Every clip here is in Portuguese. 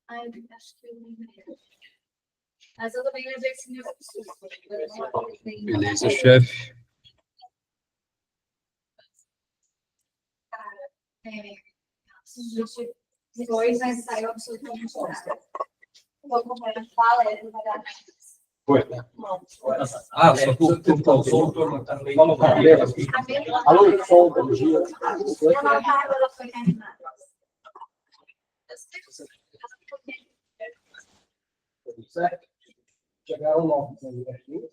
Ai, eu acho que eu lembrei. Mas eu também lembrei esse meu absurdo. Beleza, chefe. Depois vai sair absolutamente nada. Vou acompanhar a fala, ele vai dar. Foi. Ah, só tu causou também. Alô, som, bom dia. Ela foi animada. Certo? Chegaram novos aqui.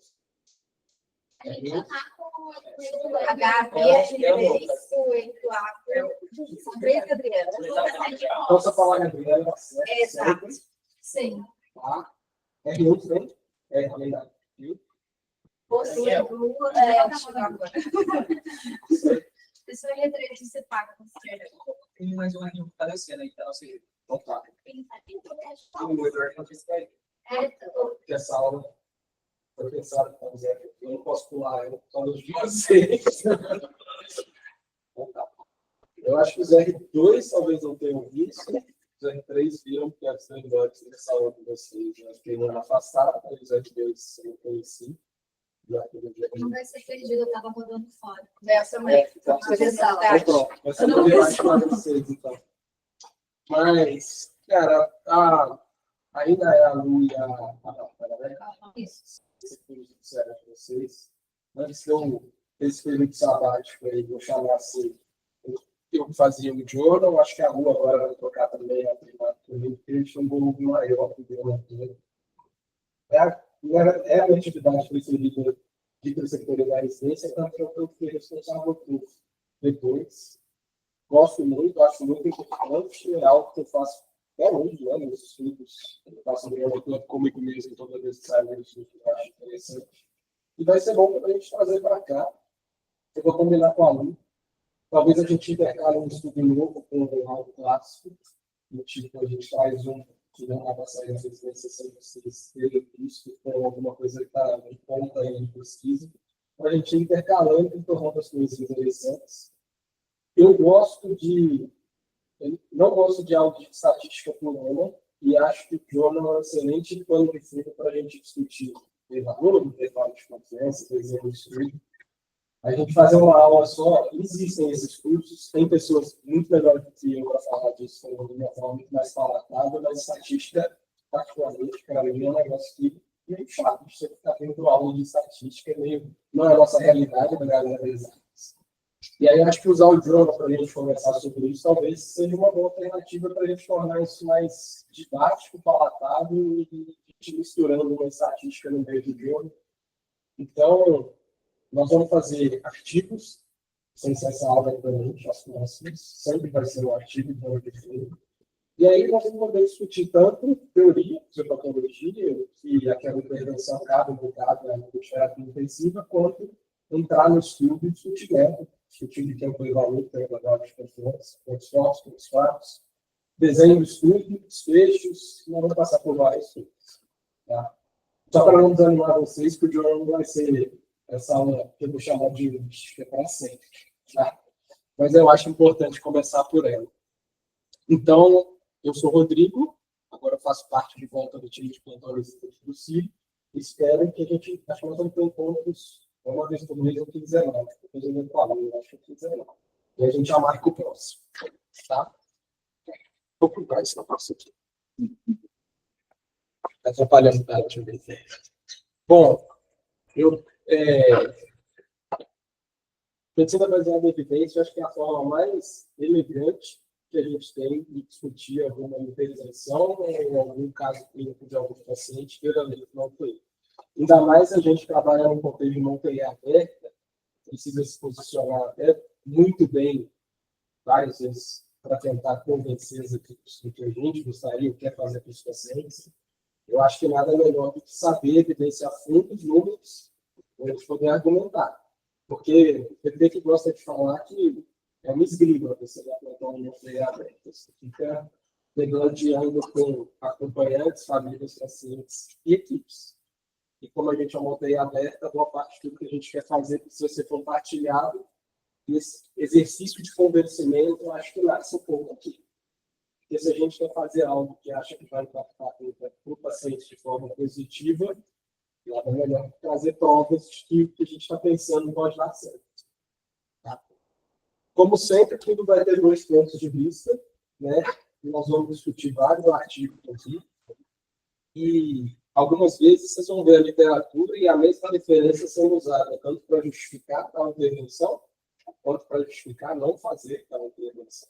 São três Gabriela. Então, você fala Gabriela. Exato. Sim. Tá. R1 também. Além da Você é agora. Pessoa em retrete, você paga com certeza. Tem mais um aqui aparecendo aí, então, assim, Então tá. Que essa aula foi pensada para dizer eu não posso pular ela por causa de vocês. Então tá. Eu acho que os R2 talvez não tenham visto. Os R3 viram que as melhores nessa aula de vocês. Eu acho que não afastaram, mas os R2 eu conheci. Não vai ser perdido, eu estava rodando fora. Essa mãe. Então, pronto. Vai ser mais para vocês, então. Mas, cara, ainda é a Lu e a Bárbara, né? Isso. Sério para vocês. Antes de eu esse período sabático aí, vou chamar assim, eu fazia o Jordan, acho que a Lu agora vai tocar também a primária, porque eles tinham um volume maior do que o Jordan. É a atividade preferida de preceptoria da residência, tanto que eu fui responsável por depois. Gosto muito, acho muito importante, é algo que eu faço até hoje, né, nos estudos. Eu faço um comigo mesmo toda vez que saio do estudo, eu acho interessante. E vai ser bom para a gente trazer para cá. Eu vou combinar com a Lu. Talvez a gente intercale um estudo novo com algo clássico. Do tipo, a gente faz um que não vai sair na residência sem vocês terem visto, com alguma coisa que está em ponta aí de pesquisa, para a gente ir intercalando e tornando as coisas interessantes. Eu não gosto de aula de estatística por ano, e acho que o Jonas é um excelente plano de fundo para a gente discutir valor, intervalo de confiança, desenho de estudo. A gente fazer uma aula só, existem esses cursos, tem pessoas muito melhores do que eu para falar disso, de uma forma muito mais palatável, mas estatística, particularmente, para mim, é um negócio que é meio chato, você ficar tendo aula de estatística, não é a nossa realidade, da galera das exatas. E aí, acho que usar o Journal para a gente conversar sobre isso, talvez seja uma boa alternativa para a gente tornar isso mais didático, palatável e misturando uma estatística no meio do Journal. Então, nós vamos fazer artigos, sem ser essa aula igualmente, as próximas, sempre vai ser um artigo de uma defesa. E aí nós vamos poder discutir tanto teoria sobre patologia, que aquela intervenção cabe no caso da terapia intensiva, quanto entrar no estudo e discutir método, discutir de tempo e valor, tempo de confiança, pontos fortes, pontos fracos, desenho do estudo, desfechos, nós vamos passar por vários estudos. Tá? Só para não desanimar vocês, que o João vai ser essa aula que eu vou chamar de heurística para sempre. Tá? Mas eu acho importante começar por ela. Então, eu sou o Rodrigo, agora faço parte de volta do time de plantões do CIR. Espero que a gente, acho que nós vamos ter encontros uma vez por mês, aqui 19, depois eu vou falar, eu acho que aqui 19. E a gente já marca o próximo. Tá? Vou procurar esse negócio aqui. Está atrapalhando para a ver. Bom, medicina baseada em evidência, acho que é a forma mais elegante que a gente tem de discutir alguma intervenção ou algum caso clínico de algum paciente que não foi. Ainda mais a gente trabalha num contexto de montanha aberta, precisa se posicionar até muito bem várias vezes para tentar convencer as equipes do que a gente gostaria, quer fazer com os pacientes. Eu acho que nada melhor do que saber evidenciar fundos, números, para a gente poder argumentar. Porque o PT que gosta de falar que é uma esgrima você vai plantar uma montanha aberta. Você fica negociando com acompanhantes, famílias, pacientes e equipes. E como a gente é uma montanha aberta, boa parte de tudo que a gente quer fazer precisa ser compartilhado. E esse exercício de convencimento, eu acho que nasce um pouco aqui. Porque Porque se a gente quer fazer algo que acha que vai impactar o paciente de forma positiva, nada melhor que trazer provas de que o que a gente está pensando pode dar certo. Tá? Como sempre, tudo vai ter dois pontos de vista, né? Nós vamos discutir vários artigos aqui, e algumas vezes vocês vão ver a literatura e a mesma referência sendo usada, tanto para justificar a intervenção, quanto para justificar não fazer a intervenção.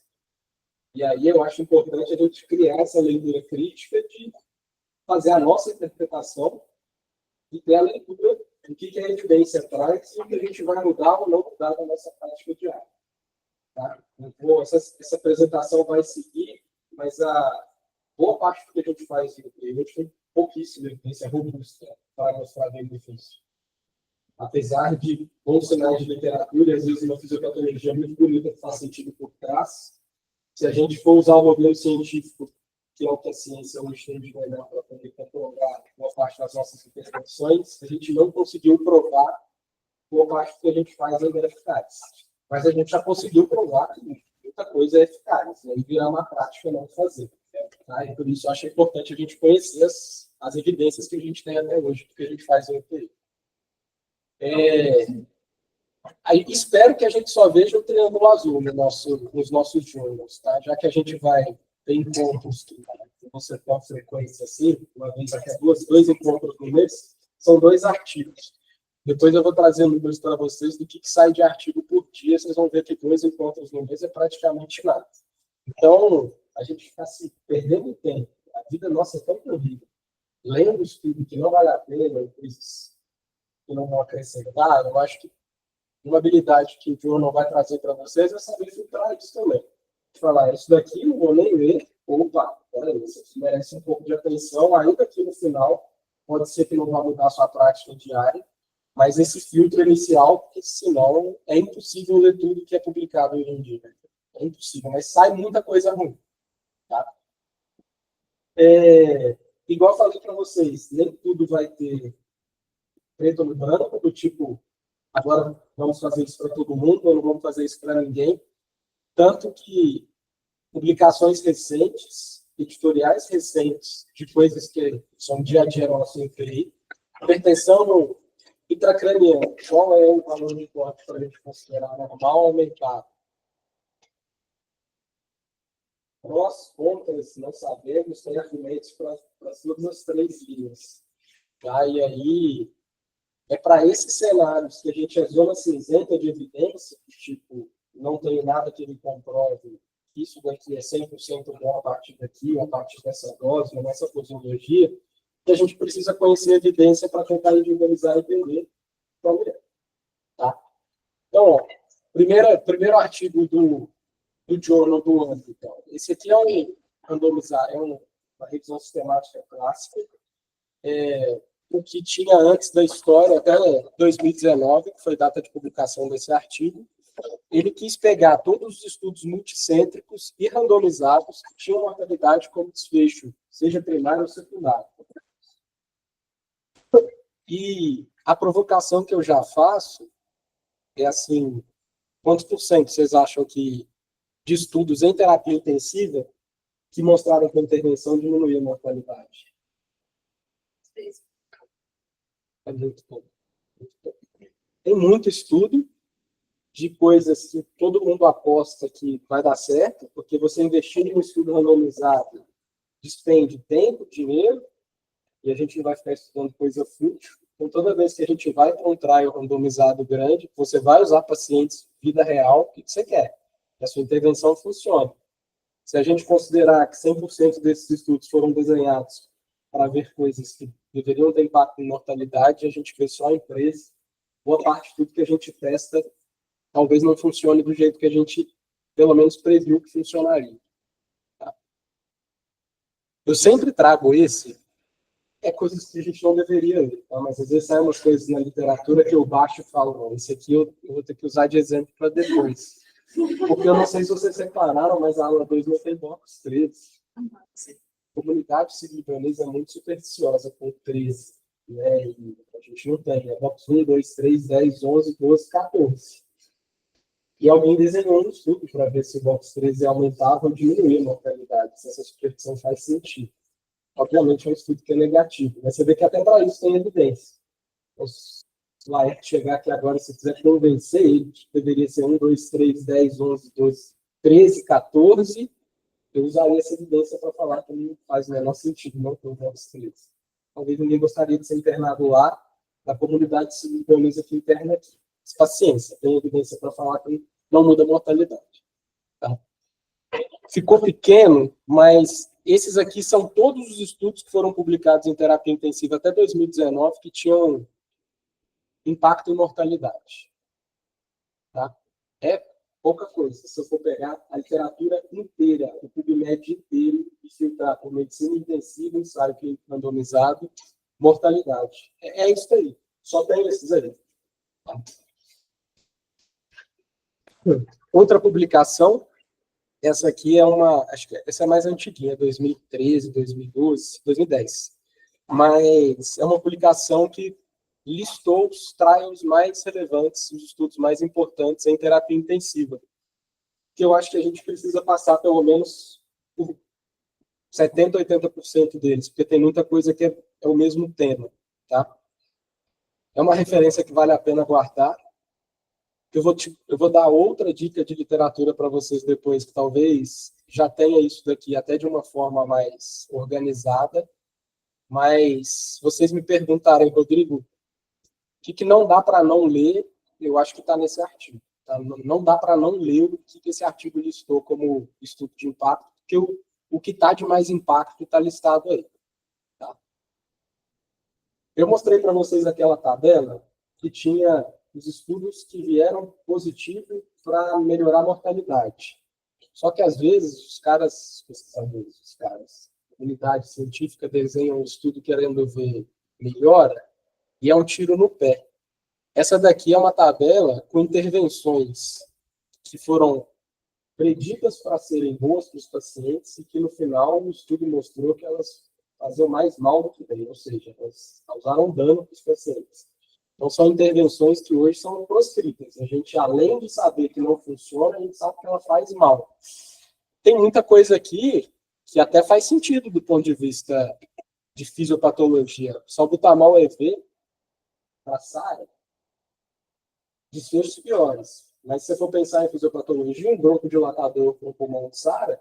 E aí eu acho importante a gente criar essa leitura crítica de fazer a nossa interpretação e ter a leitura do que a evidência traz e o que a gente vai mudar ou não mudar na nossa prática diária. Tá? Então, essa apresentação vai seguir, mas a boa parte do que a gente faz hoje tem pouquíssima evidência robusta para mostrar benefício. Apesar de bons sinais de literatura, e às vezes uma fisiopatologia muito bonita que faz sentido por trás, se a gente for usar o modelo científico, que é o que a ciência hoje tem de melhor para poder comprovar boa parte das nossas intervenções, a gente não conseguiu provar boa parte do que a gente faz ainda é eficaz. Mas a gente já conseguiu provar que muita coisa é eficaz, e aí virar uma prática não fazer. Tá? E por isso eu acho importante a gente conhecer as evidências que a gente tem até hoje do que a gente faz no UTI. Aí, espero que a gente só veja o triângulo azul nos nossos journals, tá? Já que a gente vai ter encontros que vão ser com frequência assim, uma vez a cada dois encontros no mês, são 2 artigos. Depois eu vou trazer números para vocês do que sai de artigo por dia, vocês vão ver que 2 encontros no mês é praticamente nada. Então, a gente fica se perdendo tempo. A vida nossa é tão corrida. Lendo estudo que não vale a pena, coisas que não vão acrescentar, eu acho que uma habilidade que o João vai trazer para vocês é saber filtrar isso também. Falar, isso daqui não vou nem ler, opa, isso aqui merece um pouco de atenção, ainda que no final pode ser que não vá mudar a sua prática diária, mas esse filtro inicial, porque senão é impossível ler tudo que é publicado hoje em dia. É impossível, mas sai muita coisa ruim. Tá? Igual eu falei para vocês, nem tudo vai ter preto no branco, do tipo, agora vamos fazer isso para todo mundo, ou não vamos fazer isso para ninguém. Tanto que publicações recentes, editoriais recentes, de coisas que são dia a dia nosso em TI, hipertensão intracraniana, qual é o valor de corte para a gente considerar normal ou aumentado? Nós, contras, não sabemos, tem argumentos para todas as 3 linhas. Tá? E aí, é para esses cenários que a gente é zona cinzenta de evidência, tipo, não tem nada que ele comprove que isso daqui é 100% bom a partir daqui, a partir dessa dose, nessa posologia, que a gente precisa conhecer a evidência para tentar individualizar e entender qual é. Tá? Então, ó, primeiro artigo do journal do ano. Então. Esse aqui é um randomizar, uma revisão sistemática clássica, o que tinha antes da história, até 2019, que foi data de publicação desse artigo. Ele quis pegar todos os estudos multicêntricos e randomizados que tinham mortalidade como desfecho, seja primário ou secundário. E a provocação que eu já faço é assim, quantos por cento vocês acham que de estudos em terapia intensiva que mostraram que a intervenção diminuía a mortalidade? É muito pouco. Tem muito estudo de coisas que todo mundo aposta que vai dar certo, porque você investir em um estudo randomizado despende tempo, dinheiro, e a gente não vai ficar estudando coisa fútil. Então, toda vez que a gente vai para um trial randomizado grande, você vai usar pacientes vida real, o que você quer. Que a sua intervenção funcione. Se a gente considerar que 100% desses estudos foram desenhados para ver coisas que deveriam ter impacto em mortalidade, a gente vê só em preço. Boa parte de tudo que a gente testa talvez não funcione do jeito que a gente, pelo menos, previu que funcionaria. Tá? Eu sempre trago coisas que a gente não deveria ler, tá? Mas às vezes saem umas coisas na literatura que eu baixo e falo, não, esse aqui eu vou ter que usar de exemplo para depois. Porque eu não sei se vocês repararam, mas a aula 2 não tem box 13. A comunidade civil-libanesa é muito supersticiosa com 13. Né? E a gente não tem. É box 1, 2, 3, 10, 11, 12, 14. E alguém desenhou um estudo para ver se o box 13 aumentava ou diminuía a mortalidade, se essa superstição faz sentido. Obviamente é um estudo que é negativo, mas você vê que até para isso tem evidência. Então, se o Laerte chegar aqui agora, se quiser convencer ele, que deveria ser 1, 2, 3, 10, 11, 12, 13, 14, eu usaria essa evidência para falar que não faz o menor sentido não ter um box 13. Talvez ninguém gostaria de ser internado lá, na comunidade se organiza que interna aqui. Paciência, tem evidência para falar que não muda a mortalidade. Tá? Ficou pequeno, mas esses aqui são todos os estudos que foram publicados em terapia intensiva até 2019 que tinham impacto em mortalidade. Tá? É pouca coisa. Se eu for pegar a literatura inteira, o PubMed inteiro, e filtrar por medicina intensiva, ensaio clínico randomizado, mortalidade. É isso aí. Só tem esses aí. Tá? Outra publicação, essa aqui é acho que essa é mais antiguinha, 2013, 2012, 2010. Mas é uma publicação que listou os trials mais relevantes, os estudos mais importantes em terapia intensiva. Que eu acho que a gente precisa passar pelo menos por 70%, 80% deles, porque tem muita coisa que é o mesmo tema. Tá? É uma referência que vale a pena guardar. Eu vou dar outra dica de literatura para vocês depois, que talvez já tenha isso daqui até de uma forma mais organizada, mas se vocês me perguntarem, Rodrigo, o que não dá para não ler, eu acho que está nesse artigo. Tá? Não dá para não ler o que esse artigo listou como estudo de impacto, porque o que está de mais impacto está listado aí. Tá? Eu mostrei para vocês aquela tabela que tinha os estudos que vieram positivo para melhorar a mortalidade. Só que, às vezes, os caras, a comunidade científica desenham um estudo querendo ver melhora e é um tiro no pé. Essa daqui é uma tabela com intervenções que foram preditas para serem boas para os pacientes e que, no final, o estudo mostrou que elas faziam mais mal do que bem, ou seja, elas causaram dano para os pacientes. Então, são intervenções que hoje são proscritas. A gente, além de saber que não funciona, a gente sabe que ela faz mal. Tem muita coisa aqui que até faz sentido do ponto de vista de fisiopatologia. Salbutamol EV, para SARA, desfechos piores. Mas se você for pensar em fisiopatologia, um broncodilatador com pulmão de SARA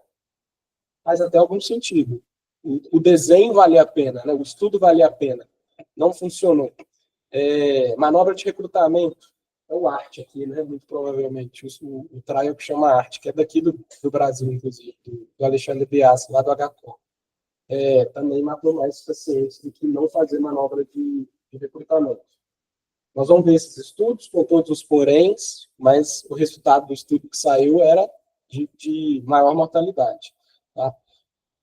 faz até algum sentido. O desenho vale a pena, né? O estudo vale a pena. Não funcionou. Manobra de recrutamento, é o ART aqui, né? Muito provavelmente, o trial que chama ART, que é daqui do Brasil, inclusive, do Alexandre Biassi, lá do HCOR. Também matou mais pacientes do que não fazer manobra de recrutamento. Nós vamos ver esses estudos com todos os poréns, mas o resultado do estudo que saiu era de maior mortalidade. Tá?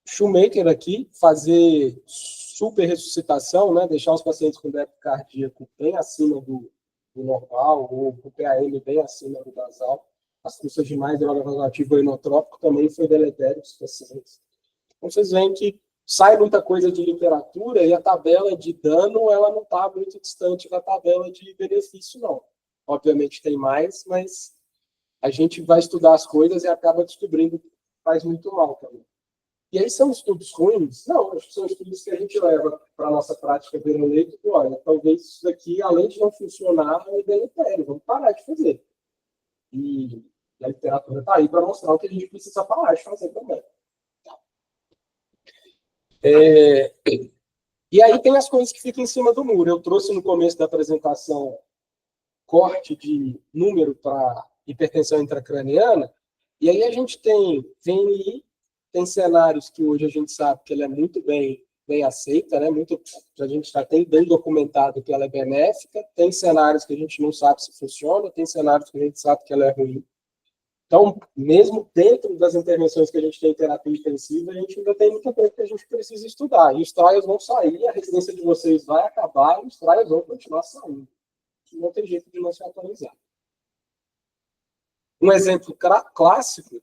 Shoemaker aqui, fazer super ressuscitação, né, deixar os pacientes com débito cardíaco bem acima do normal, ou com PAM bem acima do basal, as custas de mais droga vasoativa ou inotrópico também foi deletério dos pacientes. Então, vocês veem que sai muita coisa de literatura e a tabela de dano ela não está muito distante da tabela de benefício, não. Obviamente tem mais, mas a gente vai estudar as coisas e acaba descobrindo que faz muito mal também. E aí são estudos ruins? Não, acho que são estudos que a gente leva para a nossa prática veroleito e olha, talvez isso daqui, além de não funcionar, é deletério, vamos parar de fazer. E a literatura está aí para mostrar o que a gente precisa parar de fazer também. E aí tem as coisas que ficam em cima do muro. Eu trouxe no começo da apresentação corte de número para hipertensão intracraniana, e aí a gente tem VNI, tem cenários que hoje a gente sabe que ela é muito bem aceita, né? A gente já tem bem documentado que ela é benéfica, tem cenários que a gente não sabe se funciona, tem cenários que a gente sabe que ela é ruim. Então, mesmo dentro das intervenções que a gente tem em terapia intensiva, a gente ainda tem muita coisa que a gente precisa estudar. E os trials vão sair, a residência de vocês vai acabar e os trials vão continuar saindo. Não tem jeito de não se atualizar. Um exemplo clássico,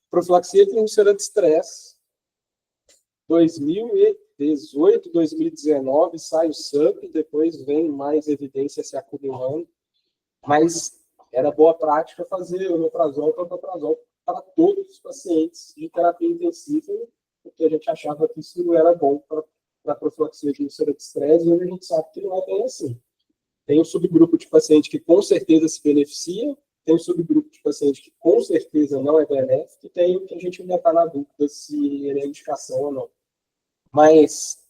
profilaxia de úlcera de estresse. 2018, 2019, sai o SUP, depois vem mais evidência se acumulando. Mas era boa prática fazer omeprazol e pantoprazol para todos os pacientes de terapia intensiva, porque a gente achava que isso não era bom para a profilaxia de úlcera de estresse, e hoje a gente sabe que não é bem assim. Tem um subgrupo de paciente que com certeza se beneficia, tem um subgrupo de paciente que com certeza não é benéfico, e tem o que a gente ainda está na dúvida se ele é indicação ou não. Mas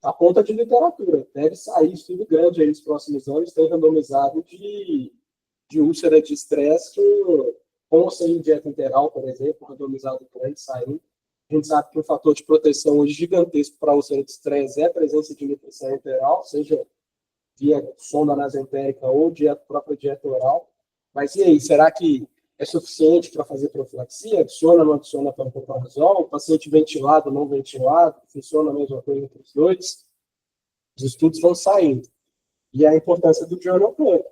a ponta de literatura, deve sair estudo grande aí nos próximos anos, tem randomizado de úlcera de estresse com ou sem dieta interal, por exemplo, randomizado grande saindo. A gente sabe que um fator de proteção hoje gigantesco para a úlcera de estresse é a presença de nutrição interal, seja via sonda nasentérica ou própria dieta oral. Mas e aí, será que é suficiente para fazer profilaxia? Adiciona ou não adiciona pantoprazol? O paciente ventilado ou não ventilado? Funciona a mesma coisa entre os dois? Os estudos vão saindo. E a importância do journal club.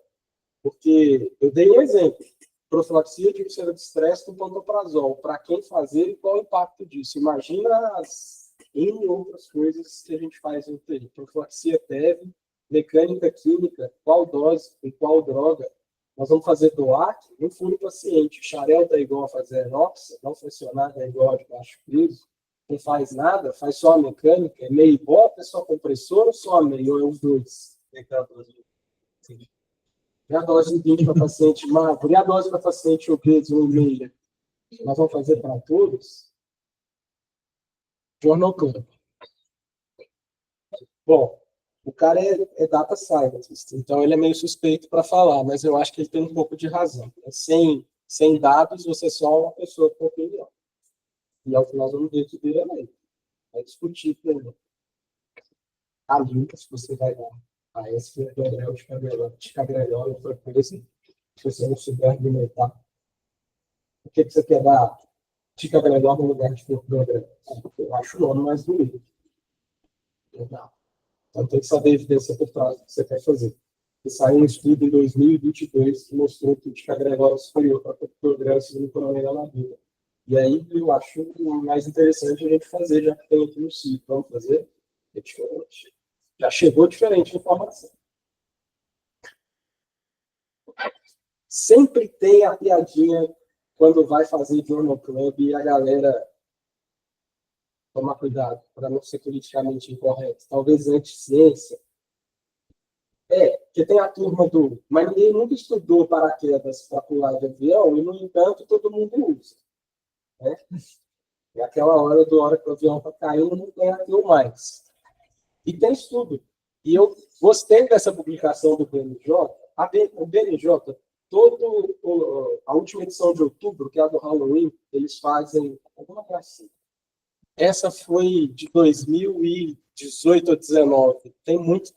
Porque eu dei um exemplo. Profilaxia de úlcera de estresse com pantoprazol. Para quem fazer e qual o impacto disso? Imagina as N outras coisas que a gente faz no UTI. Profilaxia TEV, mecânica química, qual dose e qual droga. Nós vamos fazer DOAC, não furo paciente. Xarelta é igual a fazer enox, não funcionada é igual a de baixo peso. Não faz nada, faz só a mecânica, é meio bota, é só compressor ou só a meio, ou é os dois? E a dose de 20 para paciente magro, e a dose para paciente obeso, 1,5. Nós vamos fazer para todos? Journal Club. Bom, o cara é data scientist, então ele é meio suspeito para falar, mas eu acho que ele tem um pouco de razão. Sem dados, você é só uma pessoa com opinião. E é o que nós vamos ver que vira lei. Vai discutir primeiro. A limpa, se você vai dar a esse Gabriel de cagrelhol, outra coisa, se você não souber argumentar. Por que você quer dar de cagrelhol no lugar de Gabriel? Eu acho o nome mais bonito. Não. Então tem que saber a evidência por trás do que você quer fazer. E saiu um estudo em 2022 que mostrou que o ticagrelor é superior para progresso no coronel na vida. E aí eu acho mais interessante a gente fazer, já que tem aqui no sítio. Vamos fazer? É diferente. Já chegou diferente a informação. Sempre tem a piadinha quando vai fazer Journal Club e a galera tomar cuidado para não ser politicamente incorreto. Talvez anti-ciência. Porque tem a turma do... Mas ninguém nunca estudou paraquedas para pular de avião e, no entanto, todo mundo usa. Né? E aquela hora que o avião está caindo, não tem aquilo mais. E tem estudo. E eu gostei dessa publicação do BNJ. O BNJ, a última edição de outubro, que é a do Halloween, eles fazem alguma coisa assim. Essa foi de 2018 ou 2019. Tem muito.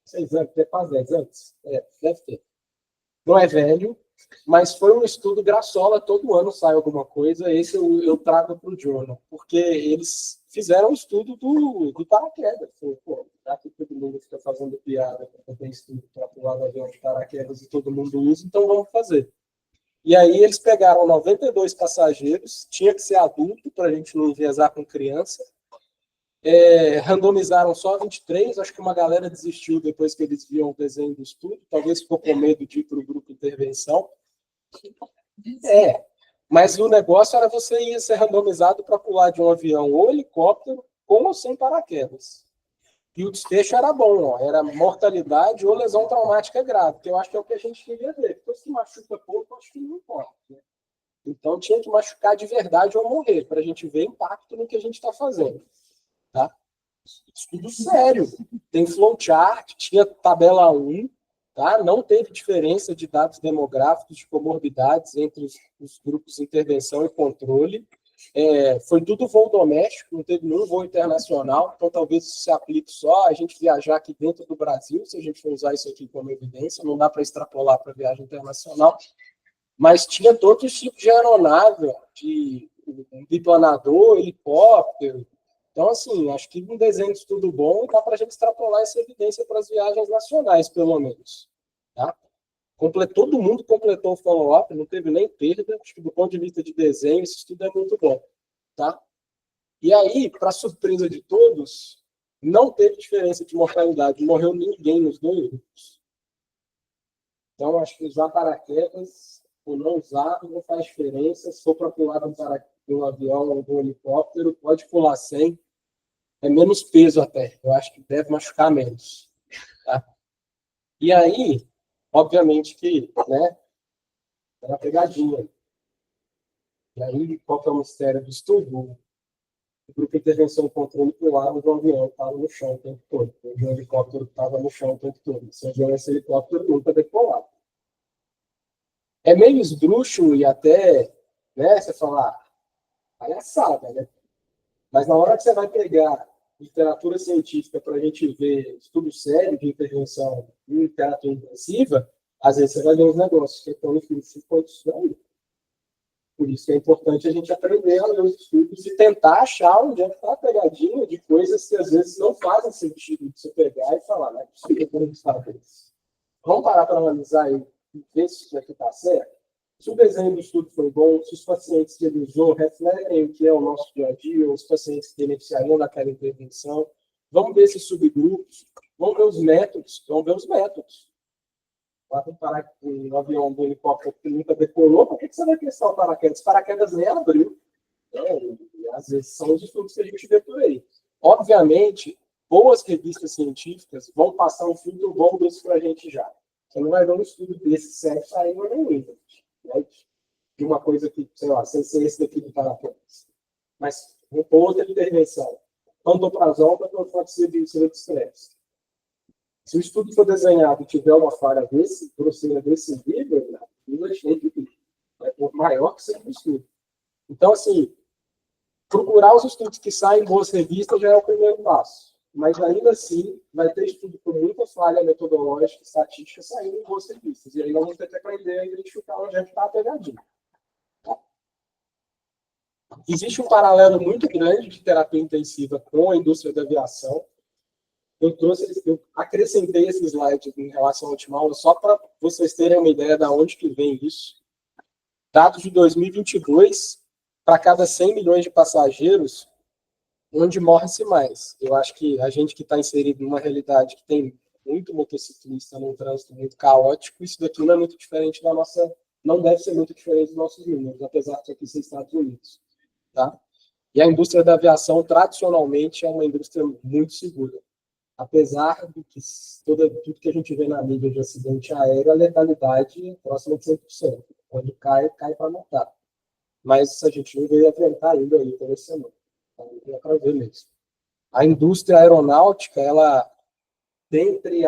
6 anos, tem quase 10 anos. Deve ter. Não é velho, mas foi um estudo graçola. Todo ano sai alguma coisa. Esse eu trago para o Journal, porque eles fizeram um estudo do paraquedas. Pô, já que todo mundo fica fazendo piada para ter estudo para pular no avião de paraquedas e todo mundo usa, então vamos fazer. E aí eles pegaram 92 passageiros, tinha que ser adulto para a gente não enviesar com criança. Randomizaram só 23, acho que uma galera desistiu depois que eles viam o desenho do estudo, talvez ficou com medo de ir para o grupo de intervenção. Mas o negócio era você ia ser randomizado para pular de um avião ou helicóptero, com ou sem paraquedas. E o desfecho era bom, era mortalidade ou lesão traumática grave, que eu acho que é o que a gente queria ver. Porque se machuca pouco, eu acho que não importa. Né? Então tinha que machucar de verdade ou morrer, para a gente ver impacto no que a gente está fazendo. Tá? Estudo sério. Tem flowchart, tinha tabela 1, tá? Não teve diferença de dados demográficos, de comorbidades entre os grupos de intervenção e controle. Foi tudo voo doméstico, não teve nenhum voo internacional, então talvez isso se aplique só a gente viajar aqui dentro do Brasil, se a gente for usar isso aqui como evidência, não dá para extrapolar para viagem internacional, mas tinha todos os tipos de aeronave, de biplanador, helicóptero. Então, assim, acho que um desenho de estudo bom dá para a gente extrapolar essa evidência para as viagens nacionais, pelo menos. Tá? Todo mundo completou o follow-up, não teve nem perda. Acho que do ponto de vista de desenho, esse estudo é muito bom. Tá? E aí, para surpresa de todos, não teve diferença de mortalidade. Não morreu ninguém nos dois grupos. Então, acho que usar paraquedas ou não usar não faz diferença. Se for para pular de um avião ou de um helicóptero, pode pular sem. É menos peso até. Eu acho que deve machucar menos. Tá? E aí, obviamente que, né, é uma pegadinha. E aí, qual que é o mistério do estudo? O grupo de intervenção e controle pulava do avião, estava no chão o tempo todo. O helicóptero estava no chão o tempo todo. Se esse helicóptero nunca decolava. É meio esdrúxulo e até, né, você falar, palhaçada, né? Mas na hora que você vai pegar literatura científica para a gente ver estudo sério de intervenção em terapia intensiva, às vezes você vai ver uns negócios que estão no filme. Por isso que é importante a gente aprender a ler os estudos e tentar achar onde é que está a pegadinha de coisas que às vezes não fazem sentido de você pegar e falar, não é possível que não está isso. Vamos parar para analisar e ver se isso aqui está certo? Se o desenho do estudo foi bom, se os pacientes que ele usou refletem o que é o nosso dia a dia, os pacientes que beneficiariam daquela intervenção. Vamos ver esses subgrupos, vamos ver os métodos. Vai comparar com um avião do helicóptero que nunca decolou, por que você vai testar o paraquedas? Paraquedas nem abriu. E às vezes são os estudos que a gente vê por aí. Obviamente, boas revistas científicas vão passar um filtro bom desse para a gente já. Você não vai ver um estudo desse certo saindo nem né? De uma coisa que, sei lá, sem ser esse daqui do paraquedas. Mas outra intervenção. Pantoprazol para profilaxia de estresse. Se o estudo for desenhado e tiver uma falha grosseira desse nível, aquilo é cheio de bicho. É maior que seja o estudo. Então, assim, procurar os estudos que saem em boas revistas já é o primeiro passo. Mas, ainda assim, vai ter estudo com muita falha metodológica, estatística, saindo em boas revistas. E aí nós vamos ter que aprender a identificar onde é que está a pegadinha. Existe um paralelo muito grande de terapia intensiva com a indústria da aviação. Eu acrescentei esse slide em relação ao última aula só para vocês terem uma ideia de onde que vem isso. Dados de 2022, para cada 100 milhões de passageiros, onde morre-se mais. Eu acho que a gente que está inserido numa realidade que tem muito motociclista num trânsito muito caótico, isso daqui não é muito diferente da nossa... Não deve ser muito diferente dos nossos números, apesar de aqui ser Estados Unidos. Tá? E a indústria da aviação, tradicionalmente, é uma indústria muito segura. Apesar de que tudo que a gente vê na mídia de acidente aéreo, a letalidade é próxima de 100%. Quando cai para matar. Mas a gente não veio enfrentar ainda aí toda semana. Então, é para ver mesmo. A indústria aeronáutica, ela, dentre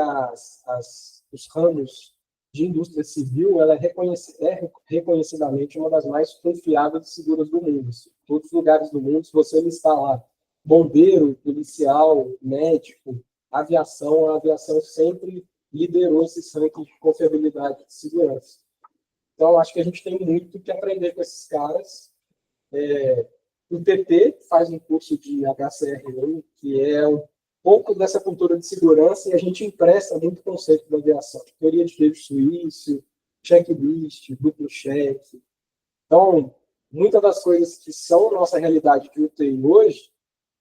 os ramos de indústria civil, ela é reconhecidamente uma das mais confiáveis e seguras do mundo. Em todos os lugares do mundo, se você listar lá bombeiro, policial, médico, a aviação sempre liderou esse ranking de confiabilidade de segurança. Então, acho que a gente tem muito que aprender com esses caras. O PT faz um curso de HCRM, que é um pouco dessa cultura de segurança, e a gente empresta muito conceito da aviação. Teoria de queijo suíço, checklist, duplo check. Então, muitas das coisas que são nossa realidade de UTI hoje,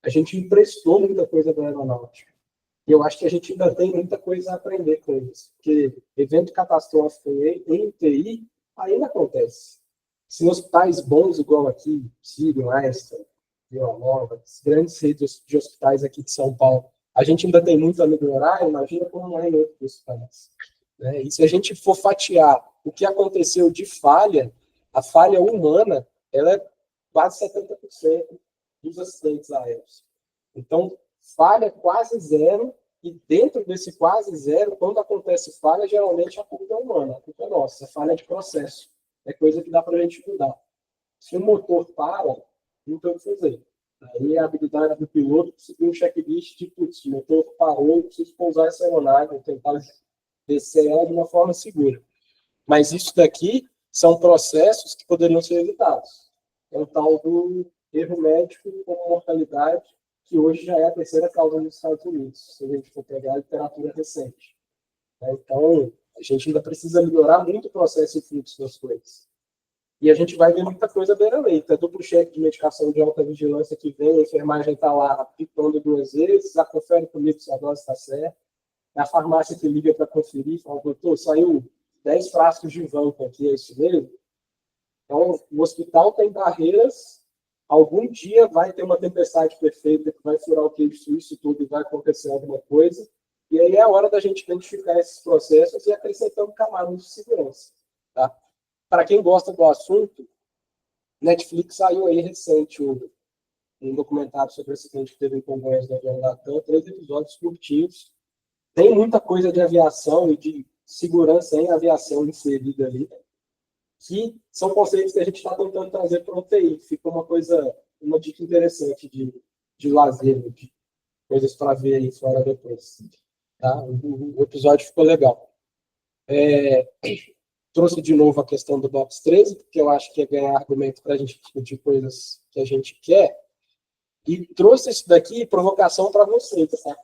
a gente emprestou muita coisa da aeronáutica. E eu acho que a gente ainda tem muita coisa a aprender com isso. Porque evento catastrófico em UTI ainda acontece. Se em hospitais bons, igual aqui, Sírio, Einstein, Vila Nova, grandes redes de hospitais aqui de São Paulo, a gente ainda tem muito a melhorar, imagina como não é em outros hospitais. Né? E se a gente for fatiar o que aconteceu de falha, a falha humana, ela é quase 70% dos acidentes aéreos. Então, falha quase zero, e dentro desse quase zero, quando acontece falha, geralmente a culpa é humana, a culpa é nossa, a falha é de processo. É coisa que dá para a gente mudar. Se o motor para, não tem o que fazer. Aí a habilidade do piloto precisa ter um checklist de tudo. Se o motor parou, eu preciso pousar essa aeronave, tentar descer ela de uma forma segura. Mas isso daqui são processos que poderiam ser evitados. É o tal do erro médico com mortalidade, que hoje já é a terceira causa nos Estados Unidos, se a gente for pegar a literatura recente. Então, a gente ainda precisa melhorar muito o processo e fluxo das coisas. E a gente vai ver muita coisa beira-lei. É duplo cheque de medicação de alta vigilância que vem, a enfermagem está lá apitando 2 vezes, já confere comigo se a dose está certa. É a farmácia que liga para conferir, fala, doutor, saiu 10 frascos de vanco aqui, é isso mesmo? Então, o hospital tem barreiras, algum dia vai ter uma tempestade perfeita que vai furar o queijo suíço tudo e vai acontecer alguma coisa, e aí é a hora da gente identificar esses processos e acrescentando camadas de segurança. Tá? Para quem gosta do assunto, Netflix saiu aí recente um documentário sobre o acidente que teve em Congonhas da Avião Latam, 3 episódios curtinhos. Tem muita coisa de aviação e de segurança em aviação inserida ali, que são conceitos que a gente está tentando trazer para o TI. Fica uma dica interessante de lazer, de coisas para ver aí fora depois. Tá? O episódio ficou legal. Trouxe de novo a questão do Box 13, porque eu acho que é ganhar argumento para a gente discutir coisas que a gente quer. E trouxe isso daqui, provocação para vocês. Tá?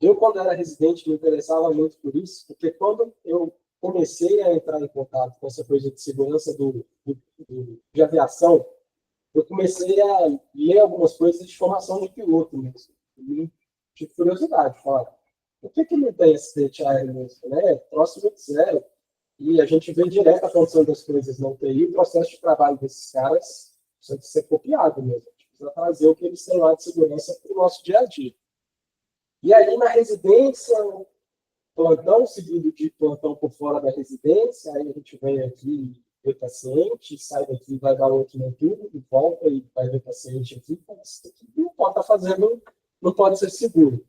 Eu, quando era residente, me interessava muito por isso, porque quando eu comecei a entrar em contato com essa coisa de segurança de aviação, eu comecei a ler algumas coisas de formação de piloto mesmo. E tive curiosidade, falar, por que não tem acidente aéreo mesmo? Né? Próximo de zero. E a gente vê direto a condição das coisas na UTI, o processo de trabalho desses caras precisa ser copiado mesmo. A gente precisa trazer o que eles têm lá de segurança para o nosso dia a dia. E aí, na residência, plantão seguido de plantão por fora da residência, aí a gente vem aqui ver paciente, sai daqui, vai dar outro no tubo, e volta e vai ver paciente aqui, isso aqui não pode estar fazendo, não pode ser seguro.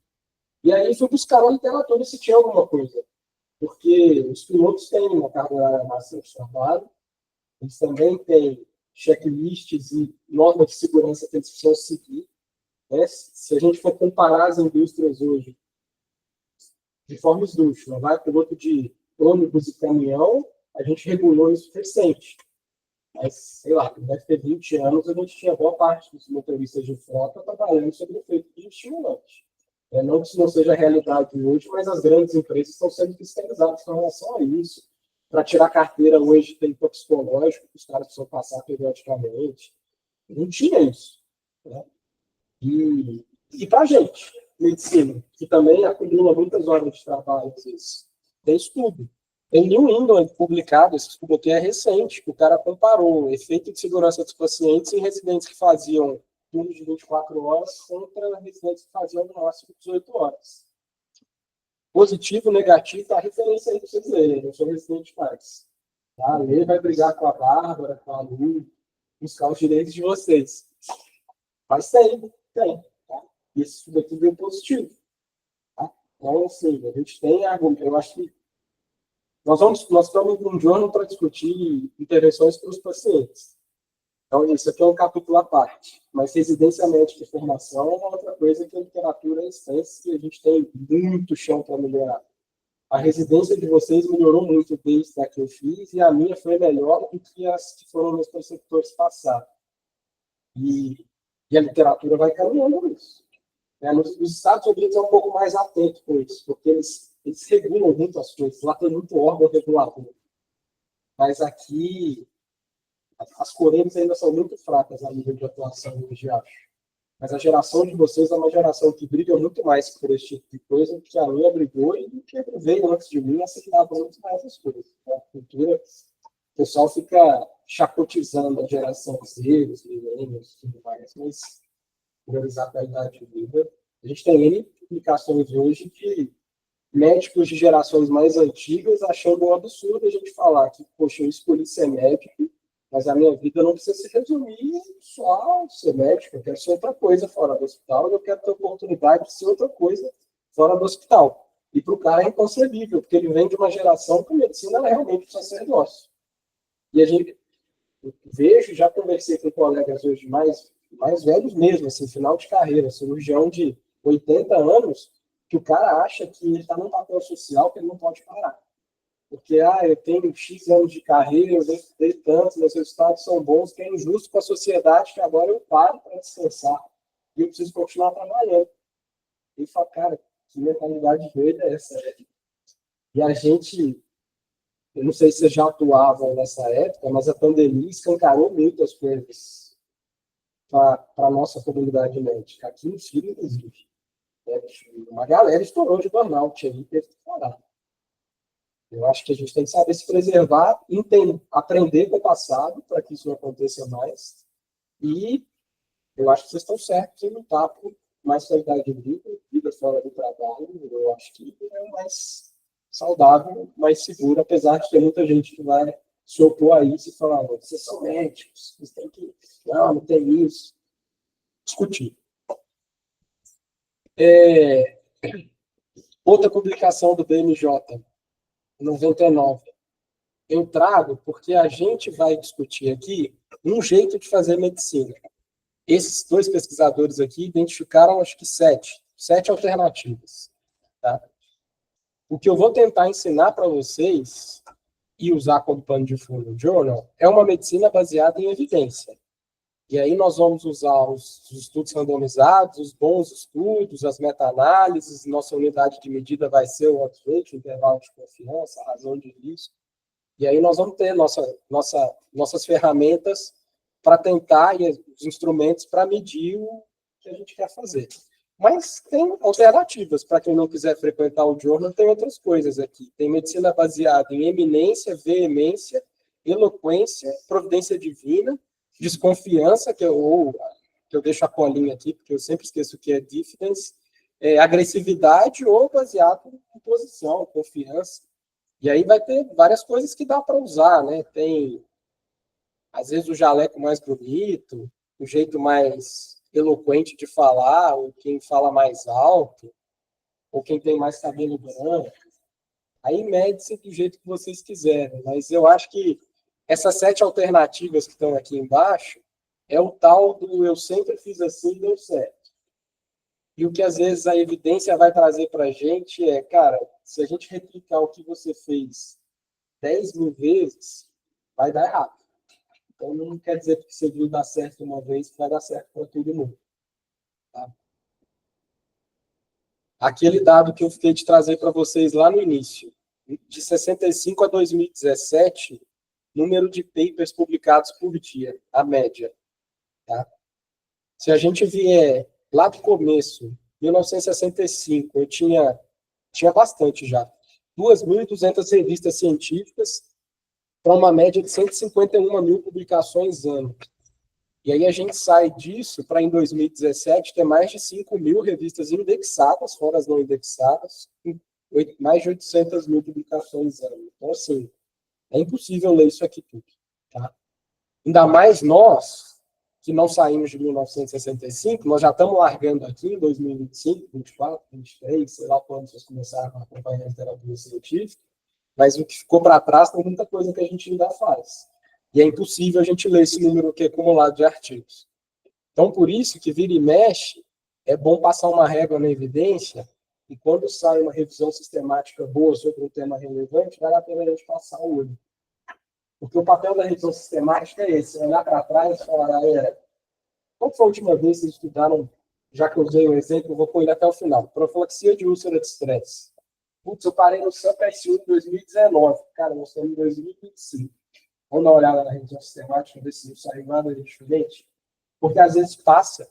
E aí fui buscar na literatura se tinha alguma coisa, porque os pilotos têm uma carga horária máxima de trabalho, eles também têm checklists e normas de segurança que eles precisam seguir. Né? Se a gente for comparar as indústrias hoje, de forma esdrúxula, vai piloto de ônibus e caminhão, a gente regulou isso recente. Mas, sei lá, deve ter 20 anos, a gente tinha boa parte dos motoristas de frota trabalhando sobre o efeito de estimulante. Não que isso não seja a realidade hoje, mas as grandes empresas estão sendo fiscalizadas com relação a isso. Para tirar carteira hoje tem toxicológico, que os caras precisam passar periodicamente. Não tinha isso. Né? E para a gente, medicina, que também acumula muitas horas de trabalho, tem estudo. Tem New England publicado, esse estudo aqui é recente, que o cara comparou o efeito de segurança dos pacientes em residentes que faziam turnos de 24 horas contra residentes que faziam no máximo 18 horas. Positivo, negativo, a referência aí para vocês lerem, eu sou residente mais. Tá? A Lê vai brigar com a Bárbara, com a Lu, buscar os direitos de vocês. Mas tem. Tá? E esse estudo aqui veio positivo. Tá? Então, assim, a gente tem argumento. Eu acho que nós estamos num jornal para discutir intervenções para os pacientes. Então, isso aqui é um capítulo à parte. Mas residência médica e formação é uma outra coisa que a literatura é extensa e a gente tem muito chão para melhorar. A residência de vocês melhorou muito desde a que eu fiz e a minha foi melhor do que as que foram meus preceptores passados. E a literatura vai caminhando nisso. Nos Estados Unidos é um pouco mais atento com isso, porque eles regulam muito as coisas. Lá tem muito órgão regulador. Mas aqui, as correntes ainda são muito fracas a nível de atuação hoje, acho. Mas a geração de vocês é uma geração que briga muito mais por esse tipo de coisa do que a minha brigou e do que veio antes de mim assinava muito mais as coisas. A cultura, o pessoal fica chacotizando a geração Z, os milênios e tudo mais, mas priorizar a qualidade de vida. A gente tem N publicações hoje de médicos de gerações mais antigas achando um absurdo a gente falar que, poxa, eu escolhi ser médico, mas a minha vida não precisa se resumir só a ser médico, eu quero ser outra coisa fora do hospital, eu quero ter oportunidade de ser outra coisa fora do hospital. E para o cara é inconcebível, porque ele vem de uma geração que a medicina ela realmente precisa ser negócio. E a gente, eu vejo, já conversei com colegas hoje mais velhos mesmo, assim, final de carreira, cirurgião de 80 anos, que o cara acha que ele está num papel social que ele não pode parar. Porque, eu tenho X anos de carreira, eu dei tanto, meus resultados são bons, que é injusto com a sociedade que agora eu paro para descansar e eu preciso continuar trabalhando. E fala, cara, que mentalidade doida é essa? E a gente, eu não sei se vocês já atuavam nessa época, mas a pandemia escancarou muito as coisas para a nossa comunidade médica. Aqui no Chile, inclusive. Uma galera estourou de burnout aí, teve que parar. Eu acho que a gente tem que saber se preservar, aprender com o passado para que isso não aconteça mais. E eu acho que vocês estão certos em lutar por mais qualidade de vida, vida fora do trabalho. Eu acho que é o mais saudável, mais seguro, apesar de ter muita gente que vai se opor a isso e falar: vocês são médicos, vocês têm que. Não tem isso. Discutir. Outra publicação do BMJ, 99. Eu trago porque a gente vai discutir aqui um jeito de fazer medicina. Esses dois pesquisadores aqui identificaram, acho que 7 alternativas. Tá? O que eu vou tentar ensinar para vocês e usar como pano de fundo no journal é uma medicina baseada em evidência. E aí nós vamos usar os estudos randomizados, os bons estudos, as meta-análises, nossa unidade de medida vai ser o odds ratio, o intervalo de confiança, a razão de risco. E aí nós vamos ter nossas ferramentas para tentar, e os instrumentos para medir o que a gente quer fazer. Mas tem alternativas. Para quem não quiser frequentar o journal, tem outras coisas aqui. Tem medicina baseada em eminência, veemência, eloquência, providência divina, desconfiança, que eu deixo a colinha aqui, porque eu sempre esqueço o que é diffidence, agressividade ou baseado em posição, confiança. E aí vai ter várias coisas que dá para usar, né? Tem, às vezes, o jaleco mais bonito, o jeito mais eloquente de falar, ou quem fala mais alto, ou quem tem mais cabelo branco. Aí mede-se do jeito que vocês quiserem. Mas eu acho que essas 7 alternativas que estão aqui embaixo é o tal do eu sempre fiz assim e deu certo. E o que às vezes a evidência vai trazer para a gente é, cara, se a gente replicar o que você fez 10.000 vezes, vai dar errado. Então não quer dizer que você viu dar certo uma vez que vai dar certo para todo mundo. Tá? Aquele dado que eu fiquei de trazer para vocês lá no início, de 65 a 2017, número de papers publicados por dia, a média. Tá? Se a gente vier lá do começo, 1965, eu tinha bastante já, 2.200 revistas científicas para uma média de 151.000 publicações ano. E aí a gente sai disso para, em 2017, ter mais de 5.000 revistas indexadas, fora as não indexadas, mais de 800.000 publicações ano. Então, assim, é impossível ler isso aqui tudo. Tá? Ainda mais nós, que não saímos de 1965, nós já estamos largando aqui em 2025, 24, 23, sei lá quando vocês começaram a acompanhar a literatura científica, mas o que ficou para trás tem muita coisa que a gente ainda faz. E é impossível a gente ler esse número aqui acumulado de artigos. Então, por isso que vira e mexe, é bom passar uma régua na evidência, e quando sai uma revisão sistemática boa sobre um tema relevante, vale a pena a gente passar o olho. Porque o papel da revisão sistemática é esse, olhar para trás e falar, galera, qual foi a última vez que vocês estudaram, já que eu usei o exemplo, eu vou pôr ele até o final, profilaxia de úlcera de estresse. Putz, eu parei no SAMP-S1 em 2019, cara, nós estamos em 2025. Vamos dar uma olhada na revisão sistemática, ver se não saiu nada de diferente. Porque às vezes passa,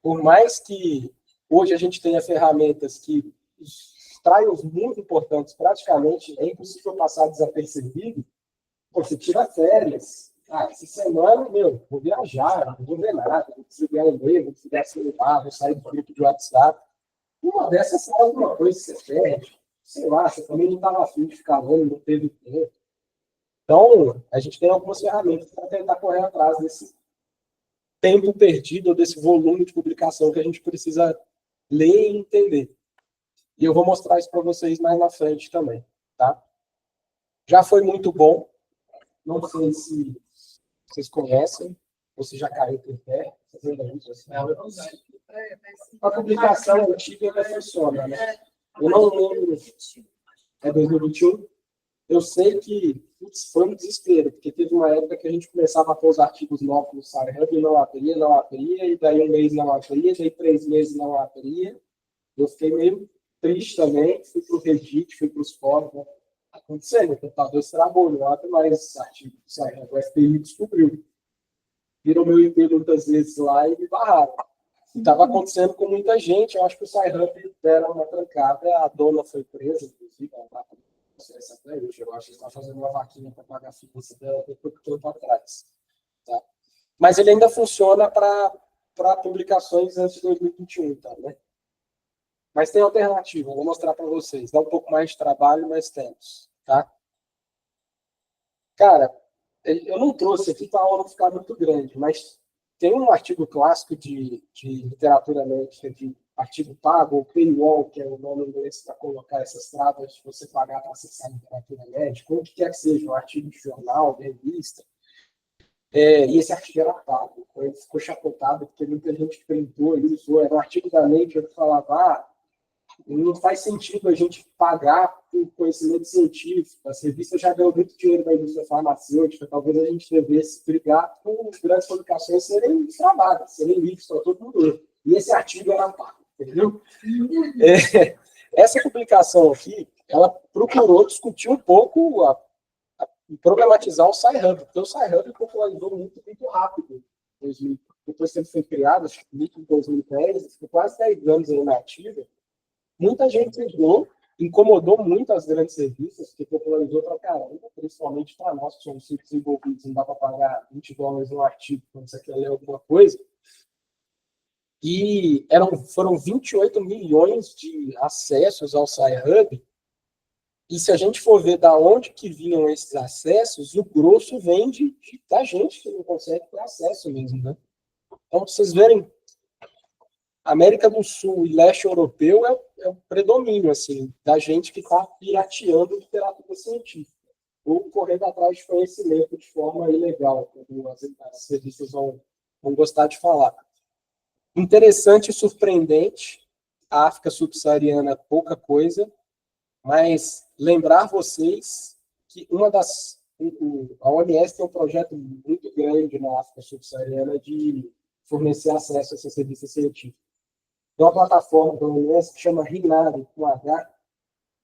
por mais que hoje a gente tenha ferramentas que extraem os muito importantes, praticamente é impossível passar desapercebido. Você tira férias. Essa semana, vou viajar, não vou ver nada, vou desligar o e-mail, vou desligar o celular, vou sair do grupo de WhatsApp. Uma dessas sai alguma coisa que você perde. Sei lá, você também não estava afim de ficar vendo, não teve tempo. Então, a gente tem algumas ferramentas para tentar correr atrás desse tempo perdido, ou desse volume de publicação que a gente precisa ler e entender. E eu vou mostrar isso para vocês mais na frente também. Tá? Já foi muito bom. Não sei se vocês conhecem, ou se já caiu por terra. A publicação antiga ainda funciona, né? Eu não lembro. É 2021? Eu sei que foi um desespero, porque teve uma época que a gente começava a pôr os artigos novos no SciHub e não abria, e daí um mês não abria, daí 3 meses não abria. Eu fiquei meio triste também, fui para o Reddit, fui para os fóruns, né? Acontecendo, o computador estragou, não abre mais artigo do SciHub, o FBI descobriu. Viram meu e-mail muitas vezes lá e me barraram. Estava acontecendo com muita gente, eu acho que o SciHub deram uma trancada, a dona foi presa, inclusive, até hoje. Eu acho que está fazendo uma vaquinha para pagar a finança dela por pouco tempo atrás. Tá? Mas ele ainda funciona para publicações antes de 2021, tá, né? Mas tem alternativa, vou mostrar para vocês. Dá um pouco mais de trabalho, mas temos, tá? Cara, eu não trouxe aqui para a aula não ficar muito grande, mas tem um artigo clássico de literatura médica, de artigo pago, ou paywall, que é o nome em inglês para colocar essas travas de você pagar para acessar a literatura médica, ou o que quer que seja, um artigo de jornal, de revista. E esse artigo era pago, então ele ficou chapotado, porque muita gente printou e usou. Era um artigo da Nature que falava, não faz sentido a gente pagar por conhecimento científico. As revistas já ganham muito dinheiro da indústria farmacêutica, talvez a gente devesse brigar por as grandes publicações serem travadas, serem livres para todo mundo. E esse artigo era pago, entendeu? Essa publicação aqui, ela procurou discutir um pouco, problematizar o Sci-Hub, porque o Sci-Hub popularizou muito rápido. Depois que ele foi criado, acho que em 2010, ficou quase 10 anos aí na ativa. Muita gente usou, incomodou muito as grandes revistas, que popularizou pra caramba, principalmente para nós que somos desenvolvidos, não dá para pagar $20 no artigo quando você quer ler alguma coisa. E foram 28 milhões de acessos ao Sci-Hub, e se a gente for ver da onde que vinham esses acessos, o grosso vem da gente que não consegue ter acesso mesmo, né? Então, vocês verem, América do Sul e leste europeu é o predomínio, assim, da gente que está pirateando literatura científica, ou correndo atrás de conhecimento de forma ilegal, como as revistas vão gostar de falar. Interessante e surpreendente, a África subsaariana, pouca coisa, mas lembrar vocês que a OMS tem um projeto muito grande na África subsaariana de fornecer acesso a essas revistas científicas. Tem uma plataforma da OMS que chama RINARI, com H,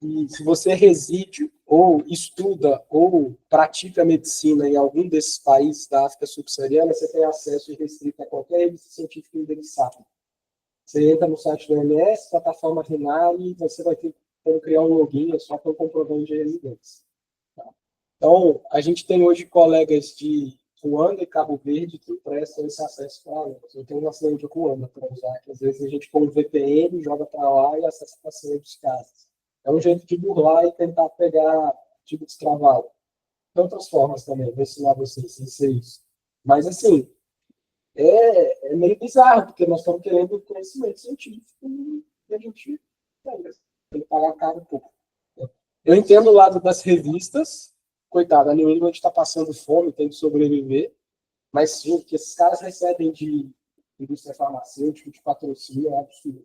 e se você reside ou estuda ou pratica medicina em algum desses países da África subsaariana, você tem acesso irrestrito a qualquer revista científica indexada. Você entra no site da OMS, plataforma RINARI, e você vai ter como criar um login, só para o comprovante de residência. Tá? Então, a gente tem hoje colegas de Ruanda e Cabo Verde que prestam esse acesso para nós. Eu tenho uma senha de Ruanda para usar, que às vezes a gente põe um VPN, joga para lá e acessa a senha dos casos. É um jeito de burlar e tentar pegar tipo de travado. De outras formas também, vou ensinar vocês isso. Mas, assim, é meio bizarro, porque nós estamos querendo conhecimento científico e a gente tem que pagar caro um pouco. Eu entendo o lado das revistas, coitado, a New England está passando fome, tem que sobreviver, mas o que esses caras recebem de indústria farmacêutica, de patrocínio, é absurdo.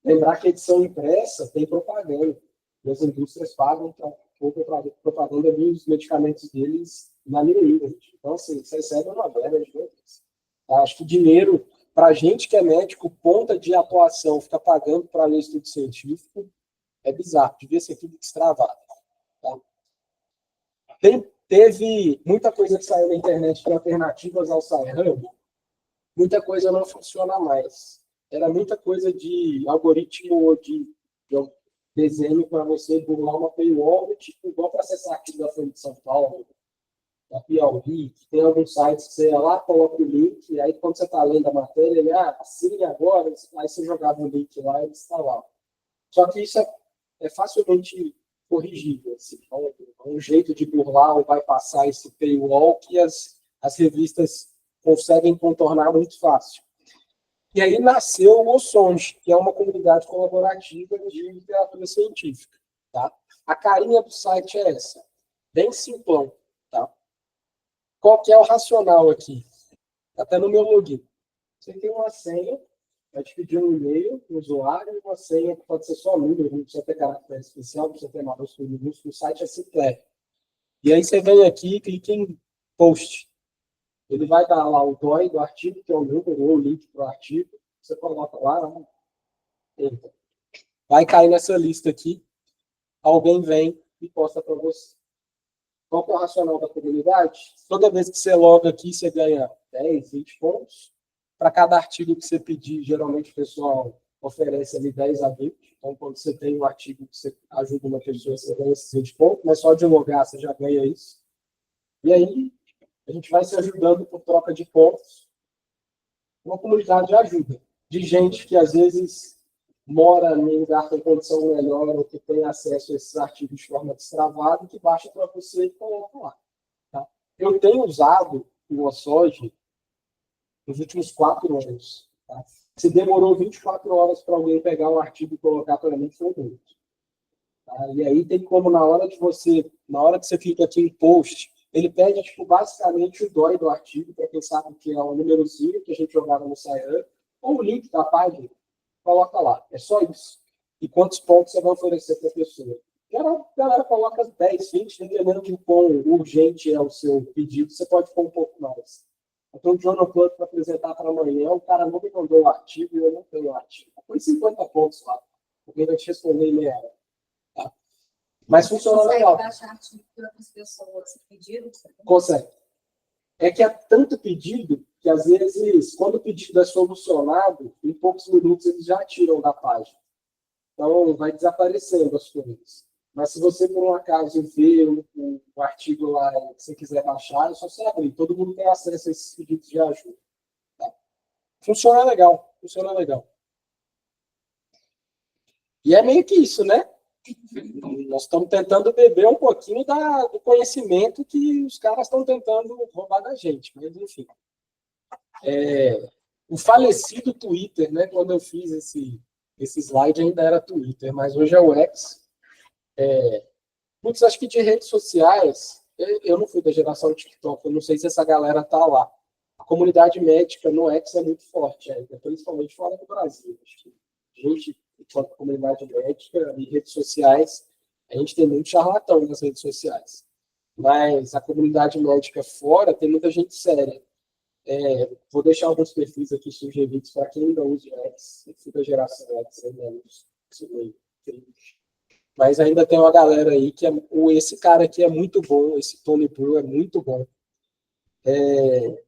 Lembrar que a edição impressa tem propaganda, e as indústrias pagam propaganda dos medicamentos deles na New England. Então, assim, você recebe uma verba de coisas. Acho que dinheiro, para a gente que é médico, ponta de atuação, ficar pagando para ler estudo científico, é bizarro, devia ser tudo destravado. Tá? Teve muita coisa que saiu na internet de alternativas ao Sci-Hub, muita coisa não funciona mais. Era muita coisa de algoritmo de desenho para você burlar uma paywall, tipo, igual para acessar aqui da Folha de São Paulo, da Piauí, que tem alguns sites que você ia lá, coloca o link, e aí quando você está lendo a matéria, ele, assine agora, aí você jogava o link lá e ele está lá. Só que isso é facilmente corrigível. Assim. É um jeito de burlar ou bypassar esse paywall que as revistas conseguem contornar muito fácil. E aí nasceu o Osonge, que é uma comunidade colaborativa de literatura científica. Tá? A carinha do site é essa, bem simplão. Tá? Qual que é o racional aqui? Até no meu login. Você tem uma senha, vai te pedir um e-mail, um usuário, uma senha que pode ser só número, não precisa ter caractere especial, não precisa ter maiúsculo, minúsculo, o site é simples. E aí você vem aqui e clica em post. Ele vai dar lá o DOI do artigo, que é o número, ou o link para o artigo, você coloca lá, entra. Vai cair nessa lista aqui, alguém vem e posta para você. Qual que é o racional da comunidade? Toda vez que você loga aqui, você ganha 10, 20 pontos. Para cada artigo que você pedir, geralmente o pessoal oferece ali 10 a 20. Então, quando você tem um artigo que você ajuda uma pessoa, você ganha esses 20 pontos, mas só de logar você já ganha isso. E aí, a gente vai se ajudando por troca de pontos. Uma comunidade de ajuda, de gente que às vezes mora num lugar com condição melhor ou que tem acesso a esses artigos de forma destravada, que baixa para você e coloca lá. Tá? Eu tenho usado o OSOG nos últimos 4 anos. Tá? Se demorou 24 horas para alguém pegar um artigo e colocar para mim, foi muito. Tá? E aí tem como, na hora que você clica aqui em post, ele pede, tipo, basicamente o DOI do artigo, para quem sabe que é o númerozinho que a gente jogava no Science, ou o link da página, coloca lá. É só isso. E quantos pontos você vai oferecer para a pessoa. A galera coloca 10, 20, dependendo de quão urgente é o seu pedido, você pode pôr um pouco mais. Então, o Journal Club para apresentar para amanhã, o cara não me mandou o artigo e eu não tenho o artigo. Põe 50 pontos lá. Alguém vai te responder em meia hora. Tá? Mas funciona legal. Consegue baixar artigo de outras pessoas pediram? Consegue. É que há tanto pedido que, às vezes, quando o pedido é solucionado, em poucos minutos eles já tiram da página. Então, vai desaparecendo as coisas. Mas se você, por um acaso, vê o artigo lá e você quiser baixar, é só você abrir. Todo mundo tem acesso a esses pedidos de ajuda. Tá? Funciona legal. Funciona legal. E é meio que isso, né? Nós estamos tentando beber um pouquinho do conhecimento que os caras estão tentando roubar da gente. Mas, enfim. O falecido Twitter, né? Quando eu fiz esse slide, ainda era Twitter, mas hoje é o X. Putz, acho que de redes sociais, eu não fui da geração TikTok, eu não sei se essa galera tá lá. A comunidade médica no X é muito forte ainda, principalmente fora do Brasil. Acho que gente, enquanto comunidade médica e redes sociais, a gente tem muito charlatão nas redes sociais. Mas a comunidade médica fora tem muita gente séria. Vou deixar alguns perfis aqui sugeridos para quem ainda usa o X. Eu fui da geração X, ainda uso. Mas ainda tem uma galera aí que esse cara aqui é muito bom, esse Tony Brew é muito bom.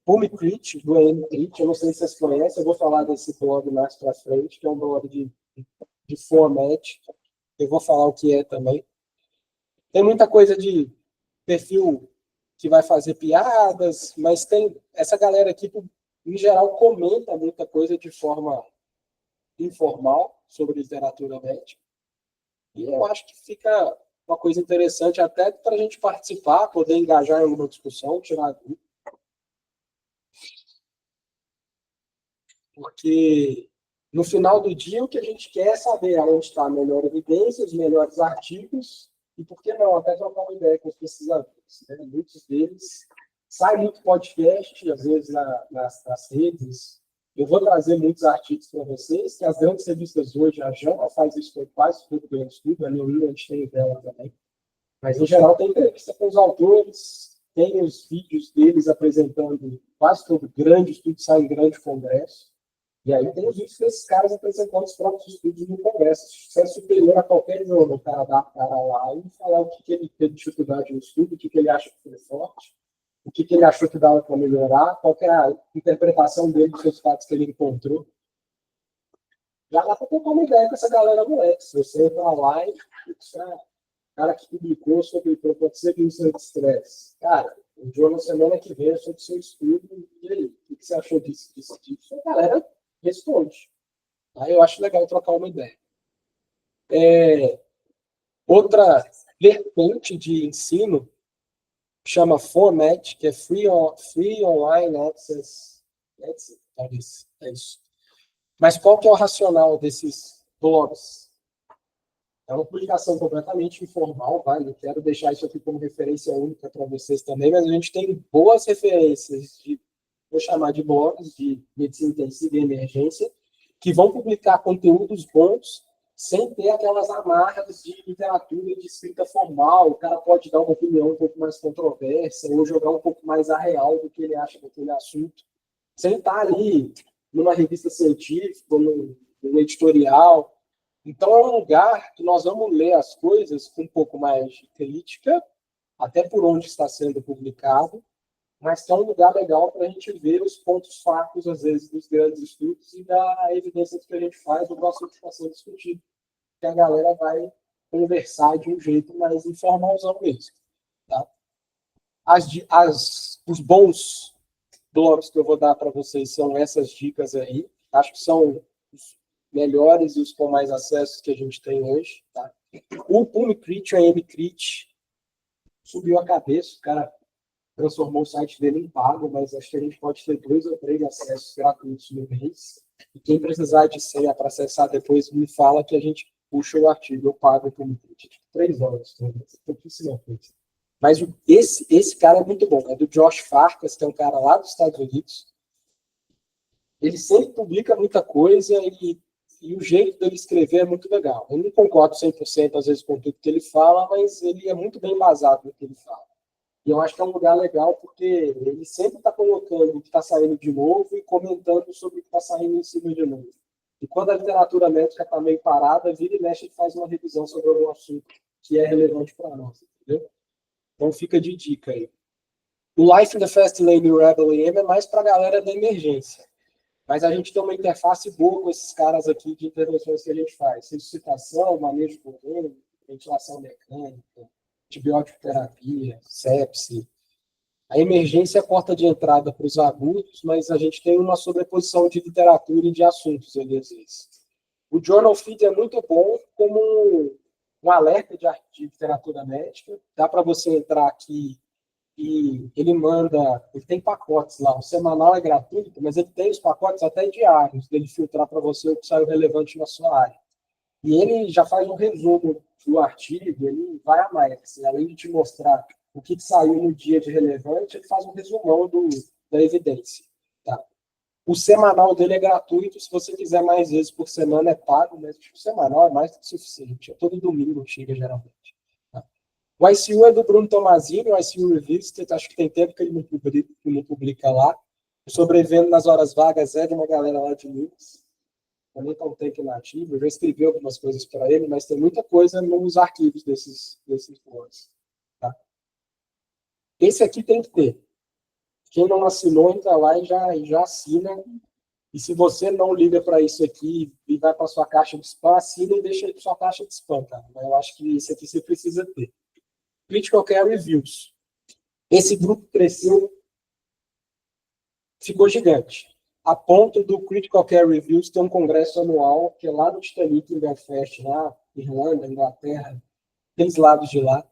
Pume Crit, do AM Crit, eu não sei se vocês conhecem, eu vou falar desse blog mais para frente, que é um blog de format. Eu vou falar o que é também. Tem muita coisa de perfil que vai fazer piadas, mas tem essa galera aqui, em geral, comenta muita coisa de forma informal sobre literatura médica. E eu acho que fica uma coisa interessante até para a gente participar, poder engajar em alguma discussão, tirar dúvida. Porque, no final do dia, o que a gente quer é saber onde está a melhor evidência, os melhores artigos, e por que não, até trocar uma ideia com os pesquisadores. Né? Muitos deles saem muito podcast, às vezes nas redes. Eu vou trazer muitos artigos para vocês, que as grandes revistas hoje, a JAMA faz isso com quase tudo grande estudo, a New England tem dela também. Mas, em geral, tem entrevista com os autores, tem os vídeos deles apresentando quase todo grande estudo, sai em grande congresso. E aí tem os vídeos desses caras apresentando os próprios estudos no congresso. Isso é superior a qualquer jornal, o cara dar a cara lá e falar o que ele teve dificuldade no estudo, o que ele acha que foi forte, o que ele achou que dava para melhorar, qual é a interpretação dele dos resultados que ele encontrou. Já dá para ter uma ideia com essa galera do X. Você entra lá e o cara que publicou sobre hipopoxemia de estresse. Cara, o jornal semana que vem é sobre o seu estudo. E aí, o que você achou disso? A galera responde. Aí eu acho legal trocar uma ideia. Outra vertente de ensino chama FONET, que é Free Online Access. É isso. Mas qual que é o racional desses blogs? É uma publicação completamente informal, vai? Não quero deixar isso aqui como referência única para vocês também, mas a gente tem boas referências vou chamar de blogs de medicina intensiva e emergência, que vão publicar conteúdos bons sem ter aquelas amarras de literatura de escrita formal. O cara pode dar uma opinião um pouco mais controversa ou jogar um pouco mais a real do que ele acha daquele assunto, sem estar ali numa revista científica, num editorial. Então, é um lugar que nós vamos ler as coisas com um pouco mais de crítica, até por onde está sendo publicado, mas que é um lugar legal para a gente ver os pontos fracos, às vezes, dos grandes estudos e da evidência que a gente faz do nosso está sendo discutido. Que a galera vai conversar de um jeito mais informalzão mesmo. Tá? Os bons blogs que eu vou dar para vocês são essas dicas aí. Acho que são os melhores e os com mais acessos que a gente tem hoje. Tá? O Pumicrit, o Mcrit, subiu a cabeça, o cara transformou o site dele em pago, mas acho que a gente pode ter 2 ou 3 acessos gratuitos no mês. E quem precisar de senha para acessar depois me fala que a gente puxa o artigo. Eu pago por 3 horas. Pouquíssima coisa. Mas esse cara é muito bom. É do Josh Farkas, que é um cara lá dos Estados Unidos. Ele sempre publica muita coisa e o jeito dele escrever é muito legal. Eu não concordo 100% às vezes com tudo que ele fala, mas ele é muito bem embasado no que ele fala. E eu acho que é um lugar legal porque ele sempre está colocando o que está saindo de novo e comentando sobre o que está saindo em cima de novo. E quando a literatura médica está meio parada, vira e mexe e faz uma revisão sobre algum assunto que é relevante para nós, entendeu? Então fica de dica aí. O Life in the Fast Lane e o Rebel AM é mais para a galera da emergência. Mas a gente tem uma interface boa com esses caras aqui de intervenções que a gente faz. Ressuscitação, manejo comum, ventilação mecânica, antibiótico terapia, sepse. A emergência é a porta de entrada para os agudos, mas a gente tem uma sobreposição de literatura e de assuntos ali, às vezes. O Journal Feed é muito bom como um alerta de literatura médica. Dá para você entrar aqui e ele tem pacotes lá. O semanal é gratuito, mas ele tem os pacotes até diários, dele filtrar para você o que saiu relevante na sua área. E ele já faz um resumo do artigo, ele vai a mais. Assim, além de te mostrar o que saiu no dia de relevante, ele faz um resumão da evidência. Tá? O semanal dele é gratuito, se você quiser mais vezes por semana é pago, mas o semanal é mais do que suficiente. Todo domingo chega, geralmente. Tá? O ICU é do Bruno Tomazini, o ICU Revisited, acho que tem tempo que ele não publica lá. O Sobrevivendo nas Horas Vagas é de uma galera lá de Minas. Também está um take nativo, eu já escrevi algumas coisas para ele, mas tem muita coisa nos arquivos desses blogs. Tá? Esse aqui tem que ter. Quem não assinou, entra lá e já assina. E se você não liga para isso aqui e vai para sua caixa de spam, assina e deixa aí para sua caixa de spam, cara. Mas eu acho que esse aqui você precisa ter. Critical Care Reviews. Esse grupo cresceu, ficou gigante. A ponto do Critical Care Reviews ter um congresso anual, que é lá no Titanic, em Belfast, lá, Irlanda, Inglaterra, aqueles lados de lá.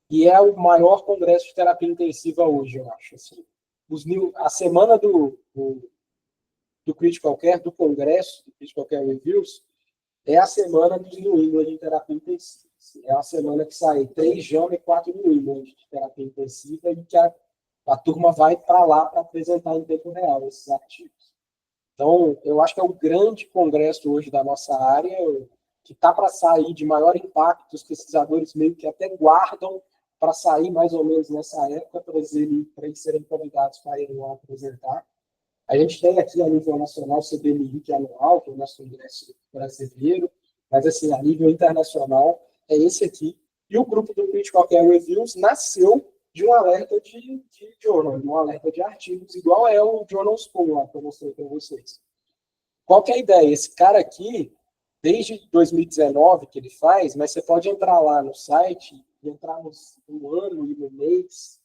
E é o maior congresso de terapia intensiva hoje, eu acho. Assim. A semana do Critical Care, do congresso do Critical Care Reviews, é a semana dos New England de terapia intensiva. É a semana que sai 3 JAMA e 4 New England de terapia intensiva e que a turma vai para lá para apresentar em tempo real esses artigos. Então, eu acho que é o grande congresso hoje da nossa área, que está para sair de maior impacto, os pesquisadores meio que até guardam para sair mais ou menos nessa época, para eles serem convidados para irem lá apresentar. A gente tem aqui a nível nacional o CBMI, que é anual, que é o nosso congresso brasileiro, mas assim, a nível internacional é esse aqui. E o grupo do Critical Care Reviews nasceu de um alerta de journal, de um alerta de artigos, igual é o Journal School lá que eu mostrei para vocês. Qual que é a ideia? Esse cara aqui, desde 2019 que ele faz, mas você pode entrar lá no site, entrar no ano e no mês,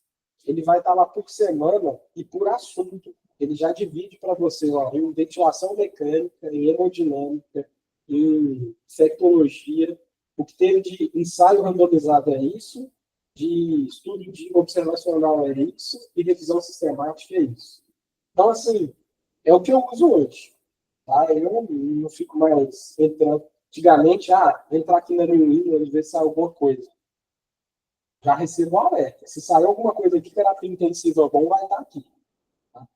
ele vai estar lá por semana e por assunto. Ele já divide para você em ventilação mecânica, em hemodinâmica, em infectologia. O que teve de ensaio randomizado é isso, de estudo de observacional é isso, e revisão sistemática é isso. Então, assim, é o que eu uso hoje. Tá? Eu não fico mais entrando. Antigamente, entrar aqui na New England e ver se sai alguma coisa. Já recebo um alerta. Se sair alguma coisa aqui, terapia intensiva bom, vai estar aqui. Tá?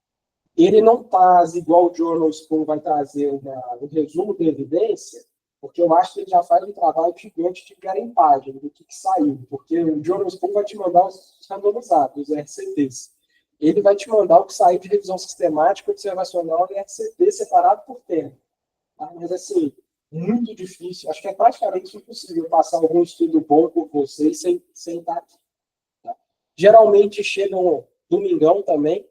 Ele não traz, igual o Journal School vai trazer um resumo da evidência, porque eu acho que ele já faz um trabalho gigante de garimpagem do que saiu. Porque o Journal School vai te mandar os randomizados, os RCTs. Ele vai te mandar o que saiu de revisão sistemática, observacional e RCT separado por tema. Tá? Mas, assim, muito difícil. Acho que é praticamente impossível passar algum estudo bom por vocês sem estar aqui. Tá? Geralmente chegam domingão também,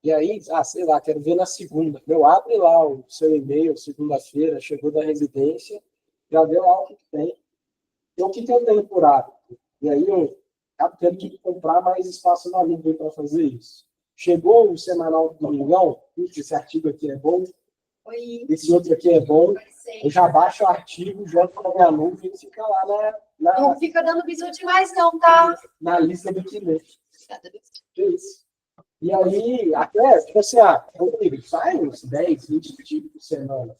e aí, sei lá, quero ver na segunda. Eu abro lá o seu e-mail, segunda-feira, chegou da residência, já vê lá o que tem. E o que eu tenho por hábito? E aí eu acabo tendo que comprar mais espaço na nuvem para fazer isso. Chegou o semanal do domingão, esse artigo aqui é bom, Oi. esse outro aqui é bom, Sei. eu já baixo o artigo, jogo na minha nuvem e fica lá Não fica dando bisu demais, não, tá? na lista do que ler. Que isso. E aí, até, tipo assim, Rodrigo, sai uns 10, 20 artigos por semana.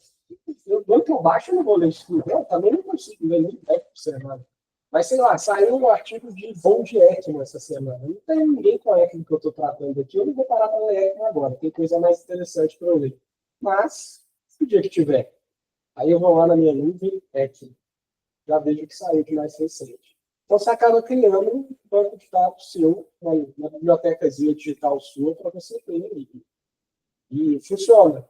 Eu que eu baixo, eu não vou ler isso tudo. Eu também não consigo ler nem 10 por semana. Mas, sei lá, saiu um artigo de bom de ECMO essa semana. Não tem ninguém com a ECMO que eu estou tratando aqui. Eu não vou parar para ler ECMO agora. Tem coisa mais interessante para eu ler. Mas, o dia que tiver, aí eu vou lá na minha nuvem, ECMO. Já vejo o que saiu de mais recente. Então, você acaba criando um banco de dados seu, na bibliotecazinha digital sua, para você ter ali. E funciona.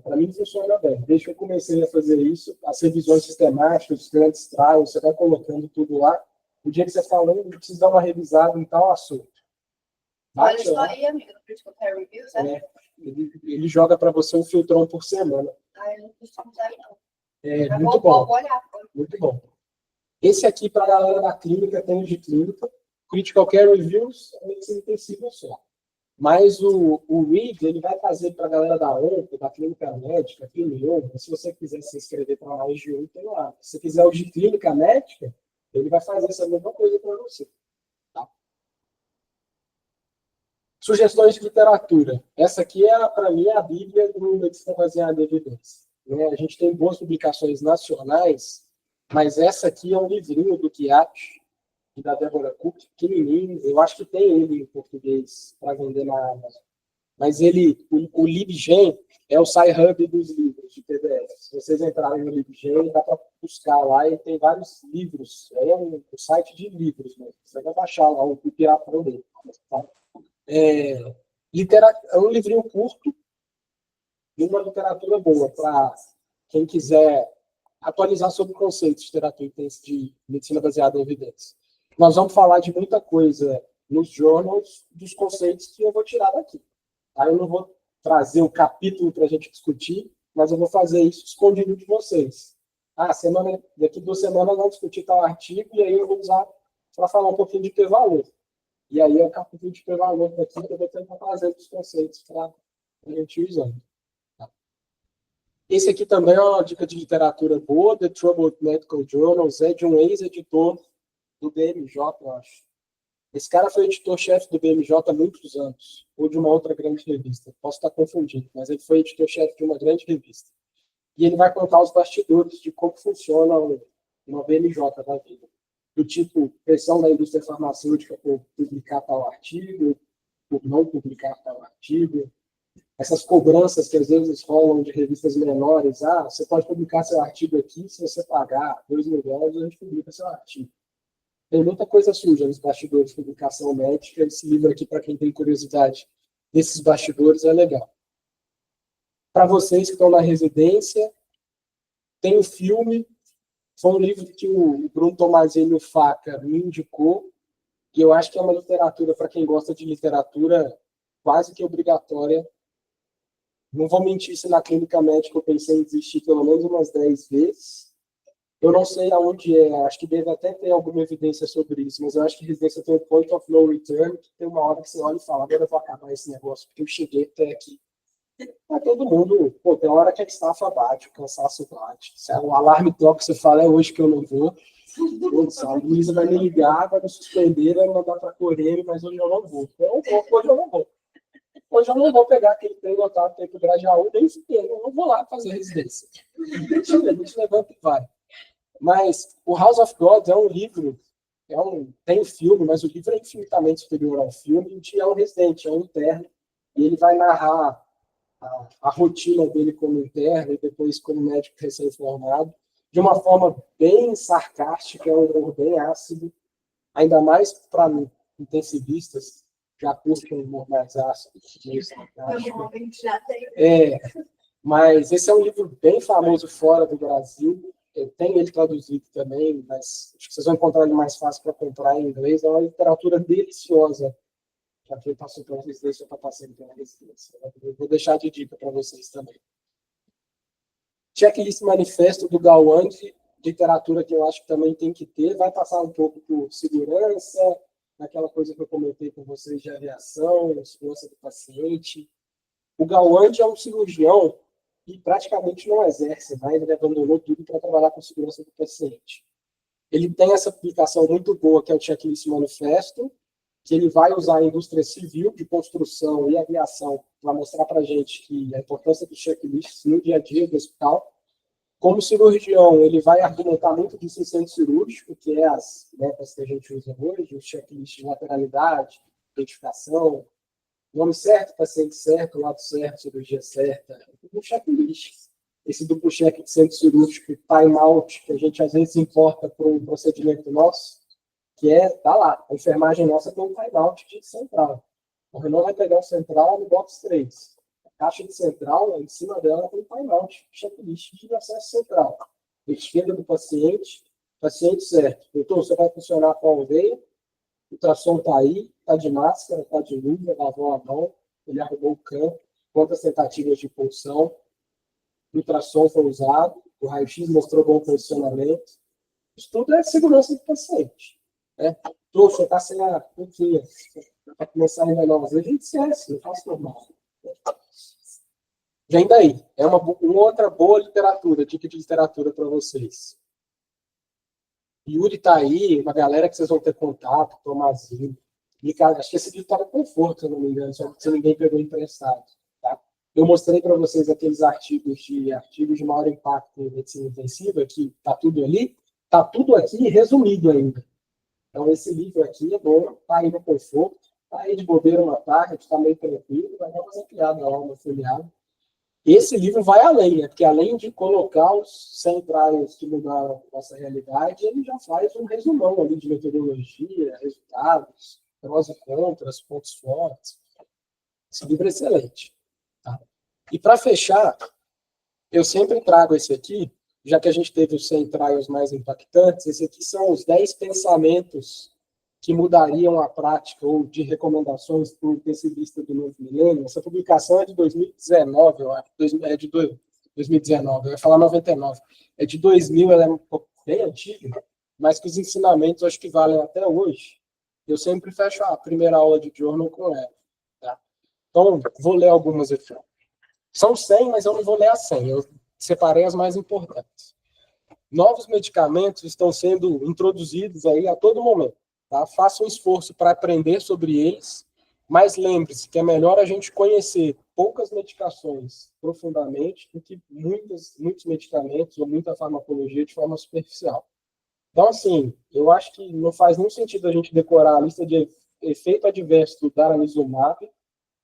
Para mim, funciona bem. Desde que eu comecei a fazer isso, as revisões sistemáticas, os grandes trials, você vai colocando tudo lá. O dia que você fala, eu preciso dar uma revisada em tal assunto. Olha só aí, amiga, no Critical Care Reviews, né? Ele joga para você um filtrão por semana. Eu não costumo usar, não. É muito bom. Vou olhar. Muito bom. Esse aqui, para a galera da clínica, tem o de clínica. Critical Care Reviews é medicina intensiva só. Mas o Read, ele vai fazer para a galera da ONCO, da clínica médica, clínica, se você quiser se inscrever para mais de um, tem lá. Se você quiser o de clínica médica, ele vai fazer essa mesma coisa para você. Tá? Sugestões de literatura. Essa aqui, para mim, é a bíblia do medicina baseada em evidência. A gente tem boas publicações nacionais, mas essa aqui é um livrinho do Chiatti, e da Débora Cook, pequenininho. Eu acho que tem ele em português para vender na Amazon. Mas o LibGen é o Sci-Hub dos livros de PDF. Se vocês entrarem no LibGen, dá para buscar lá e tem vários livros. É um site de livros mesmo. Você vai baixar lá o piratão dele. Tá? É um livrinho curto e uma literatura boa para quem quiser atualizar sobre conceitos de terapia de medicina baseada em evidência. Nós vamos falar de muita coisa nos journals, dos conceitos que eu vou tirar daqui. Aí eu não vou trazer o capítulo para a gente discutir, mas eu vou fazer isso escondido de vocês. Daqui 2 semanas eu vou discutir tal artigo e aí eu vou usar para falar um pouquinho de p-valor. E aí é o capítulo de p-valor daqui que eu vou tentar trazer os conceitos para a gente ir usando. Esse aqui também é uma dica de literatura boa, The Troubled Medical Journals, é de um ex-editor do BMJ, eu acho. Esse cara foi editor-chefe do BMJ há muitos anos, ou de uma outra grande revista. Posso estar confundindo, mas ele foi editor-chefe de uma grande revista. E ele vai contar os bastidores de como funciona uma BMJ da vida. Do tipo, pressão da indústria farmacêutica por publicar tal artigo, por não publicar tal artigo. Essas cobranças que às vezes rolam de revistas menores. Você pode publicar seu artigo aqui, se você pagar $2.000, a gente publica seu artigo. Tem muita coisa suja nos bastidores de publicação médica. Esse livro aqui, para quem tem curiosidade desses bastidores, é legal. Para vocês que estão na residência, tem o filme. Foi um livro que o Bruno Tomazelli, o Faca, me indicou. E eu acho que é uma literatura, para quem gosta de literatura, quase que obrigatória. Não vou mentir, se na clínica médica eu pensei em desistir pelo menos umas 10 vezes. Eu não sei aonde acho que deve até ter alguma evidência sobre isso, mas eu acho que residência tem um point of no return, que tem uma hora que você olha e fala, agora eu vou acabar esse negócio, porque eu cheguei até aqui. Mas todo mundo, tem hora que a estafa bate, o cansaço bate. Se o alarme toca, você fala, é hoje que eu não vou. A Luísa vai me ligar, vai me suspender, vai me mandar para Correio, mas hoje eu não vou. Hoje eu não vou. Hoje eu não vou pegar aquele trem lotado para ir para o Grajaú, nem sequer, eu não vou lá fazer residência. A gente levanta e vai. Mas o House of God é um livro, tem um filme, mas o livro é infinitamente superior ao filme, e é um residente, é um interno, e ele vai narrar a rotina dele como interno e depois como médico recém-formado, de uma forma bem sarcástica, um humor bem ácido, ainda mais para intensivistas, já curtem um humor mais ácido, meio sarcástico. Mas esse é um livro bem famoso fora do Brasil. Eu tenho ele traduzido também, mas acho que vocês vão encontrar ele mais fácil para comprar em inglês. É uma literatura deliciosa já que ele passou pela residência, eu estou passando pela residência. Eu vou deixar de dica para vocês também. Checklist manifesto do Gawande, literatura que eu acho que também tem que ter, vai passar um pouco por segurança, aquela coisa que eu comentei com vocês de aviação, segurança do paciente. O Gawande é um cirurgião que praticamente não exerce, né? Ele abandonou tudo para trabalhar com segurança do paciente. Ele tem essa publicação muito boa, que é o Checklist Manifesto, que ele vai usar a indústria civil de construção e aviação para mostrar para a gente que a importância dos checklists no dia a dia do hospital. Como cirurgião, ele vai argumentar muito disso em centro cirúrgico, que é as metas que a gente usa hoje, os checklists de lateralidade, identificação, nome certo, paciente certo, lado certo, cirurgia certa, um checklist. Esse duplo check de centro cirúrgico, time-out, que a gente às vezes importa para um procedimento nosso, que tá lá, a enfermagem nossa tem um time-out de central. O Renan vai pegar o central no box 3. A caixa de central, em cima dela, tem time-out, checklist de acesso central. Esquerda do paciente certo. Doutor, você vai funcionar com a veia, o ultrassom está aí, está de máscara, está de luva, lavou a mão, ele arrumou o campo, quantas tentativas de pulsão, o ultrassom foi usado, o raio-x mostrou bom posicionamento. Isso tudo é segurança do paciente. Né? Você está sem a pouquinha, para começar a enganar, às vezes a gente esquece, não faz normal. Vem daí, é uma outra boa literatura, dica de literatura para vocês. Yuri está aí, uma galera que vocês vão ter contato, Tomazinho. Acho que esse livro está no Conforto, se eu não me engano, só que ninguém pegou emprestado. Tá? Eu mostrei para vocês aqueles artigos de maior impacto em medicina intensiva, que está tudo ali, está tudo aqui resumido ainda. Então, esse livro aqui é bom, está aí no Conforto, está aí de bobeira uma tarde, está meio tranquilo, vai dar uma piada lá, uma folheada. Esse livro vai além, né? Porque além de colocar os centrais que mudaram a nossa realidade, ele já faz um resumão ali de metodologia, resultados, prós e contras, pontos fortes. Esse livro é excelente. Tá? E para fechar, eu sempre trago esse aqui, já que a gente teve os 100 trials mais impactantes, esse aqui são os 10 pensamentos que mudariam a prática ou de recomendações para o intensivista do novo milênio. Essa publicação é de 2019, eu acho. É de 2019, eu ia falar 99. É de 2000, ela é um pouco bem antiga, mas que os ensinamentos acho que valem até hoje. Eu sempre fecho a primeira aula de journal com ela. Tá? Então, vou ler algumas aqui. São 100, mas eu não vou ler as 100. Eu separei as mais importantes. Novos medicamentos estão sendo introduzidos aí a todo momento. Tá? Faça um esforço para aprender sobre eles, mas lembre-se que é melhor a gente conhecer poucas medicações profundamente do que muitos medicamentos ou muita farmacologia de forma superficial. Então, assim, eu acho que não faz nenhum sentido a gente decorar a lista de efeito adverso do daranizumab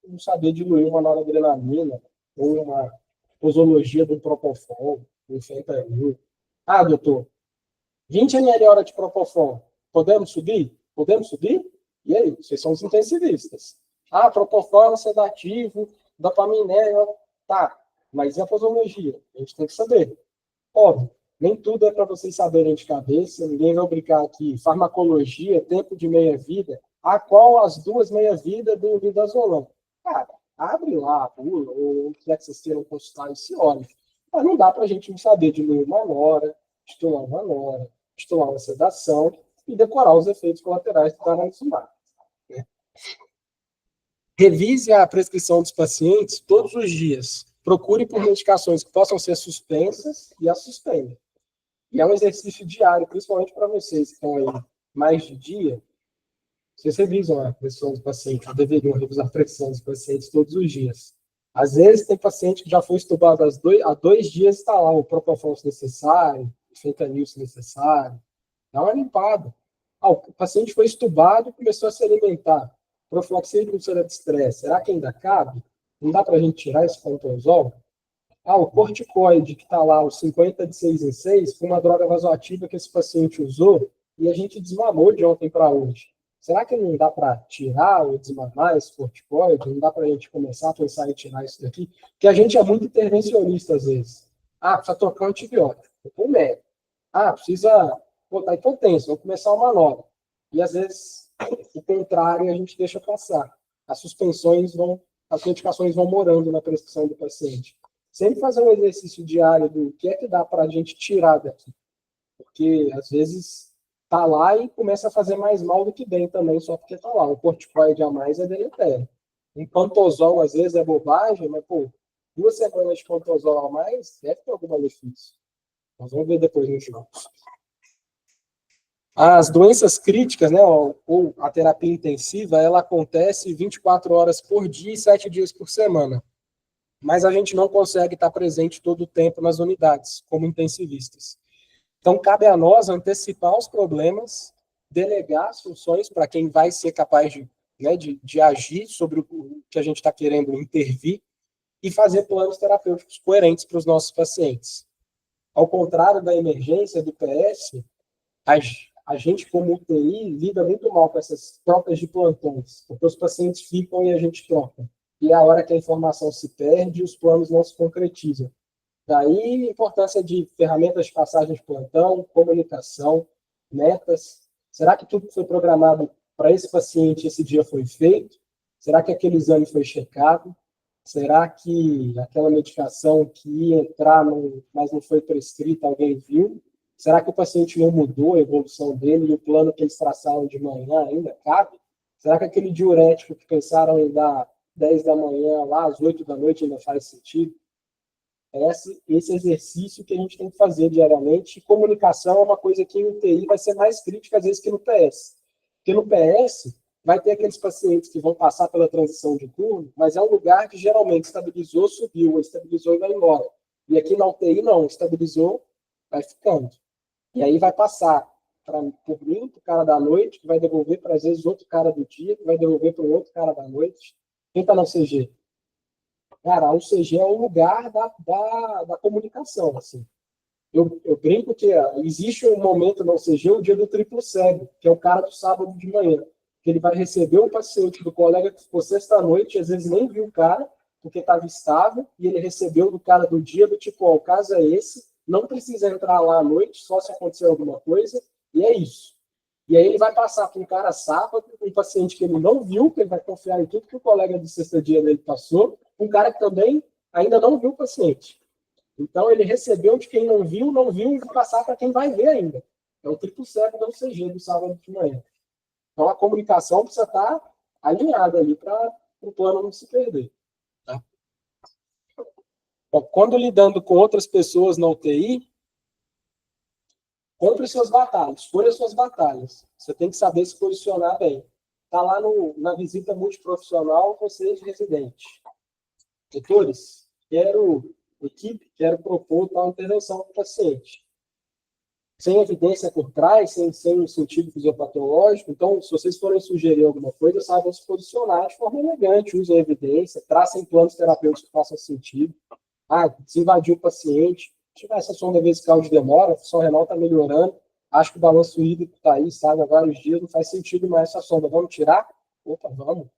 e não saber diluir uma noradrenalina ou uma posologia do propofol, do fentanil. Ah, doutor, 20 ml hora de propofol. Podemos subir? Podemos subir? E aí? Vocês são os intensivistas. Ah, propofol é um sedativo, dopaminéia. Tá, mas e a posologia? A gente tem que saber. Óbvio, nem tudo é para vocês saberem de cabeça, ninguém vai brincar aqui. Farmacologia, tempo de meia-vida. A qual as duas meia-vida do midazolam? Cara, abre lá a bula, ou o que é que vocês queiram consultar e se olha. Mas não dá para a gente não saber diluir uma nora, estular uma nora, estular uma sedação, e decorar os efeitos colaterais do daranizumab. Né? Revise a prescrição dos pacientes todos os dias. Procure por medicações que possam ser suspensas e as suspenda. E é um exercício diário, principalmente para vocês que estão aí mais de dia. Vocês revisam a pressão dos pacientes, ou deveriam revisar a pressão dos pacientes todos os dias. Às vezes tem paciente que já foi estubado há 2 dias, está lá o propofol se necessário, o fentanil se necessário. Dá uma limpada. O paciente foi estubado e começou a se alimentar. Profilaxia de úlcera de estresse. Será que ainda cabe? Não dá para a gente tirar esse controzol? O corticoide que está lá, o 50 de 6 em 6, foi uma droga vasoativa que esse paciente usou e a gente desmamou de ontem para hoje. Será que não dá para tirar ou desmamar esse corticoide? Não dá para a gente começar a pensar em tirar isso daqui? Porque a gente é muito intervencionista às vezes. Precisa trocar um antibiótico. O médico. Precisa botar hipotenso, vamos começar uma nova. E às vezes o contrário a gente deixa passar. as medicações vão morando na prescrição do paciente. Sempre fazer um exercício diário do que é que dá para a gente tirar daqui. Porque, às vezes, tá lá e começa a fazer mais mal do que bem também, só porque tá lá. Um corticoide a mais é deletério. Um pantosol, às vezes, é bobagem, mas, pô, 2 semanas de pantosol a mais deve ter algum malefício. Nós vamos ver depois no final. As doenças críticas, né, ou a terapia intensiva, ela acontece 24 horas por dia e 7 dias por semana. Mas a gente não consegue estar presente todo o tempo nas unidades, como intensivistas. Então, cabe a nós antecipar os problemas, delegar as funções para quem vai ser capaz de agir sobre o que a gente está querendo intervir e fazer planos terapêuticos coerentes para os nossos pacientes. Ao contrário da emergência do PS, a gente, como UTI, lida muito mal com essas trocas de plantões, porque os pacientes ficam e a gente troca. E a hora que a informação se perde, os planos não se concretizam. Daí a importância de ferramentas de passagem de plantão, comunicação, metas. Será que tudo que foi programado para esse paciente esse dia foi feito? Será que aquele exame foi checado? Será que aquela medicação que ia entrar, mas não foi prescrita, alguém viu? Será que o paciente não mudou a evolução dele e o plano que eles traçaram de manhã ainda cabe? Será que aquele diurético que pensaram em dar 10 da manhã, lá às 8 da noite, ainda faz sentido? Esse exercício que a gente tem que fazer diariamente. E comunicação é uma coisa que em UTI vai ser mais crítica, às vezes, que no PS. Porque no PS, vai ter aqueles pacientes que vão passar pela transição de turno, mas é um lugar que geralmente estabilizou, subiu, estabilizou e vai embora. E aqui na UTI, não, estabilizou, vai ficando. E aí vai passar por mim, para o cara da noite, que vai devolver para, às vezes, outro cara do dia, que vai devolver para o outro cara da noite. Quem está no CG? Cara, o CG é o lugar da comunicação, assim. Eu brinco que existe um momento no CG, o dia do triplo cego, que é o cara do sábado de manhã, que ele vai receber o paciente do colega que ficou sexta-noite, às vezes nem viu o cara, porque estava estável, e ele recebeu do cara do dia, do tipo, ó, o caso é esse, não precisa entrar lá à noite, só se acontecer alguma coisa, e é isso. E aí ele vai passar para um cara sábado, um paciente que ele não viu, que ele vai confiar em tudo que o colega do sexta dia dele passou, um cara que também ainda não viu o paciente. Então ele recebeu de quem não viu, e vai passar para quem vai ver ainda. É o triplo cego do CG do sábado de manhã. Então a comunicação precisa estar alinhada ali para o plano não se perder. Tá? Bom, quando lidando com outras pessoas na UTI, compre suas batalhas, escolha suas batalhas. Você tem que saber se posicionar bem. Está lá na visita multiprofissional, você é residente. Doutores, quero propor tal intervenção para o paciente. Sem evidência por trás, sem um sentido fisiopatológico. Então, se vocês forem sugerir alguma coisa, saibam se posicionar de forma elegante, usem evidência, tracem planos terapêuticos que façam sentido. Se invadiu o paciente, tiver essa sonda vesical de demora, a função renal está melhorando, acho que o balanço hídrico está aí, sabe, há vários dias, não faz sentido mais essa sonda. Vamos tirar? Opa, vamos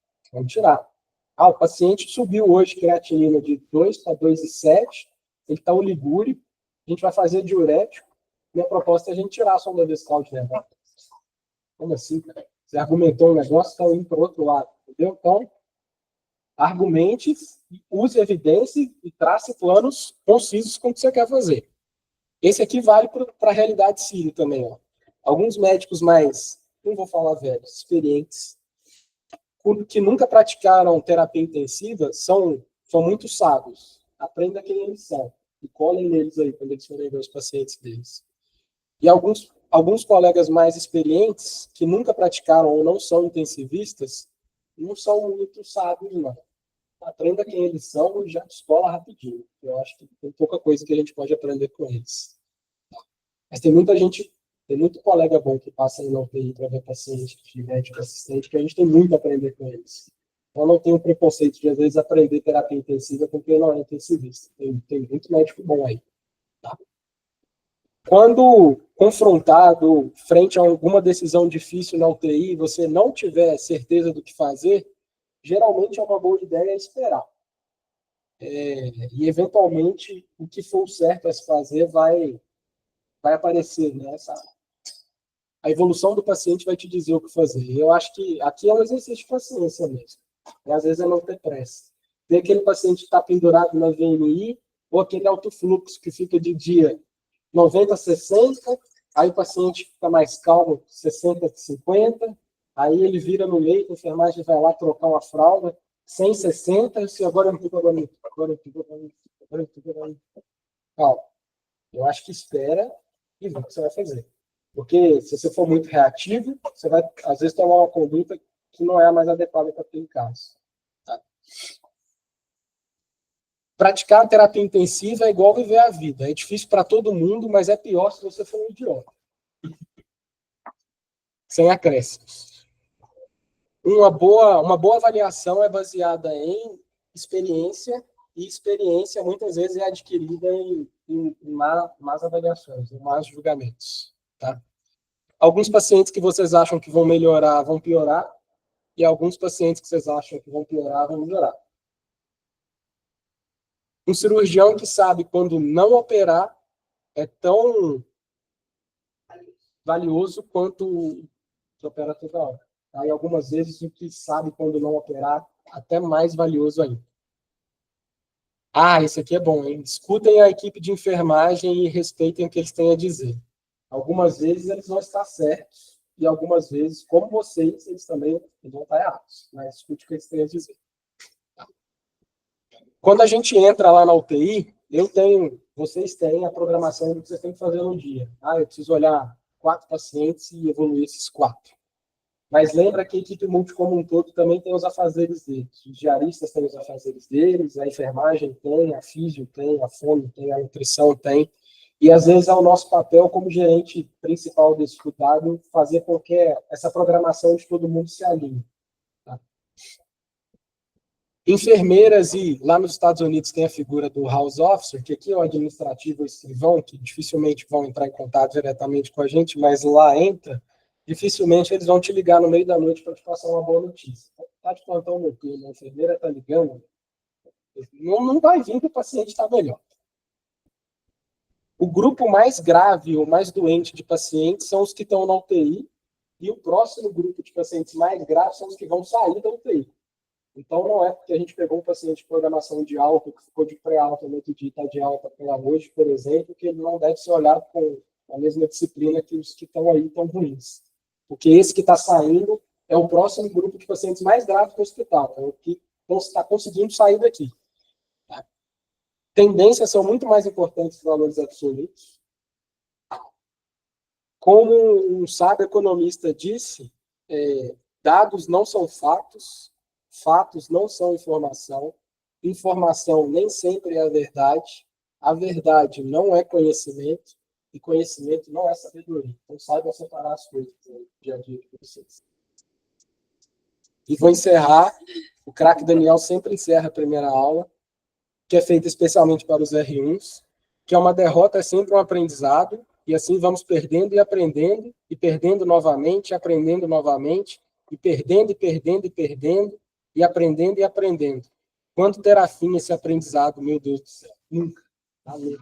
tirar. O paciente subiu hoje creatinina de 2 para 2,7, ele está oligúrico, a gente vai fazer diurético, minha proposta é a gente tirar a sonda vesical de demora. Como assim, cara? Você argumentou um negócio, está indo para o outro lado, entendeu? Então, argumente, use evidência e trace planos concisos com o que você quer fazer. Esse aqui vale para a realidade síria também. Ó. Alguns médicos mais, não vou falar velhos, experientes, que nunca praticaram terapia intensiva, são muito sábios. Aprenda quem eles são. E colhem neles aí, quando eles forem ver os pacientes deles. E alguns colegas mais experientes, que nunca praticaram ou não são intensivistas, não são muito sábios, não. Aprenda quem eles são e já descola rapidinho. Eu acho que tem pouca coisa que a gente pode aprender com eles. Mas tem muito colega bom que passa aí na UTI para ver paciente, de médico assistente, que a gente tem muito a aprender com eles. Eu não tenho preconceito de, às vezes, aprender terapia intensiva com quem não é intensivista. Tem muito médico bom aí. Tá? Quando confrontado frente a alguma decisão difícil na UTI, você não tiver certeza do que fazer, geralmente é uma boa ideia esperar. E, eventualmente, o que for certo a se fazer vai aparecer, né? A evolução do paciente vai te dizer o que fazer. Eu acho que aqui é um exercício de paciência mesmo. E às vezes é não ter pressa. Tem aquele paciente que está pendurado na VNI, ou aquele alto fluxo que fica de dia 90, 60, aí o paciente fica mais calmo, 60, 50, aí ele vira no leito, a enfermagem vai lá trocar uma fralda, 160, e se agora eu não fico, agora eu fico, agora eu fico, agora eu fico, agora eu fico, agora eu fico. Calma. Eu acho que espera e vê o que você vai fazer. Porque se você for muito reativo, você vai, às vezes, tomar uma conduta que não é a mais adequada para aquele caso. Tá? Praticar a terapia intensiva é igual viver a vida. É difícil para todo mundo, mas é pior se você for um idiota. Sem acréscimos. Uma boa avaliação é baseada em experiência, e experiência muitas vezes é adquirida em más avaliações, em más julgamentos. Tá? Alguns pacientes que vocês acham que vão melhorar, vão piorar, e alguns pacientes que vocês acham que vão piorar, vão melhorar. Um cirurgião que sabe quando não operar é tão valioso quanto que opera toda hora. Tá? E algumas vezes o que sabe quando não operar, até mais valioso ainda. Ah, isso aqui é bom, hein? Escutem a equipe de enfermagem e respeitem o que eles têm a dizer. Algumas vezes eles vão estar certos, e algumas vezes, como vocês, eles também vão estar errados. Mas escute o que eles têm a dizer. Quando a gente entra lá na UTI, vocês têm a programação do que vocês têm que fazer no dia. Ah, eu preciso olhar 4 pacientes e evoluir esses 4. Mas lembra que a equipe multi como um todo também tem os afazeres deles. Os diaristas têm os afazeres deles, a enfermagem tem, a físio tem, a fono tem, a nutrição tem. E às vezes é o nosso papel como gerente principal desse cuidado fazer com que essa programação de todo mundo se alinhe. Tá? Enfermeiras, e lá nos Estados Unidos tem a figura do house officer, que aqui é o administrativo o escrivão, que dificilmente vão entrar em contato diretamente com a gente, mas lá entra. Dificilmente eles vão te ligar no meio da noite para te passar uma boa notícia. Está de plantão noturno, a enfermeira está ligando, não vai vir que o paciente está melhor. O grupo mais grave ou mais doente de pacientes são os que estão na UTI, e o próximo grupo de pacientes mais graves são os que vão sair da UTI. Então, não é porque a gente pegou um paciente de programação de alta, que ficou de pré-alta no outro dia, está de alta pela noite, por exemplo, que ele não deve ser olhado com a mesma disciplina que os que estão aí tão ruins. Porque esse que está saindo é o próximo grupo de pacientes mais graves do hospital, é o que está conseguindo sair daqui. Tá? Tendências são muito mais importantes que valores absolutos. Como um sábio economista disse, dados não são fatos, fatos não são informação nem sempre é a verdade não é conhecimento, e conhecimento não é sabedoria. Então, saibam separar as coisas no dia a dia de vocês. E vou encerrar. O craque Daniel sempre encerra a primeira aula, que é feita especialmente para os R1s, que é uma derrota é sempre um aprendizado, e assim vamos perdendo e perdendo novamente, aprendendo novamente, e perdendo, e perdendo, e perdendo, e aprendendo. Quando terá fim esse aprendizado, meu Deus do céu? Nunca. Tá louco.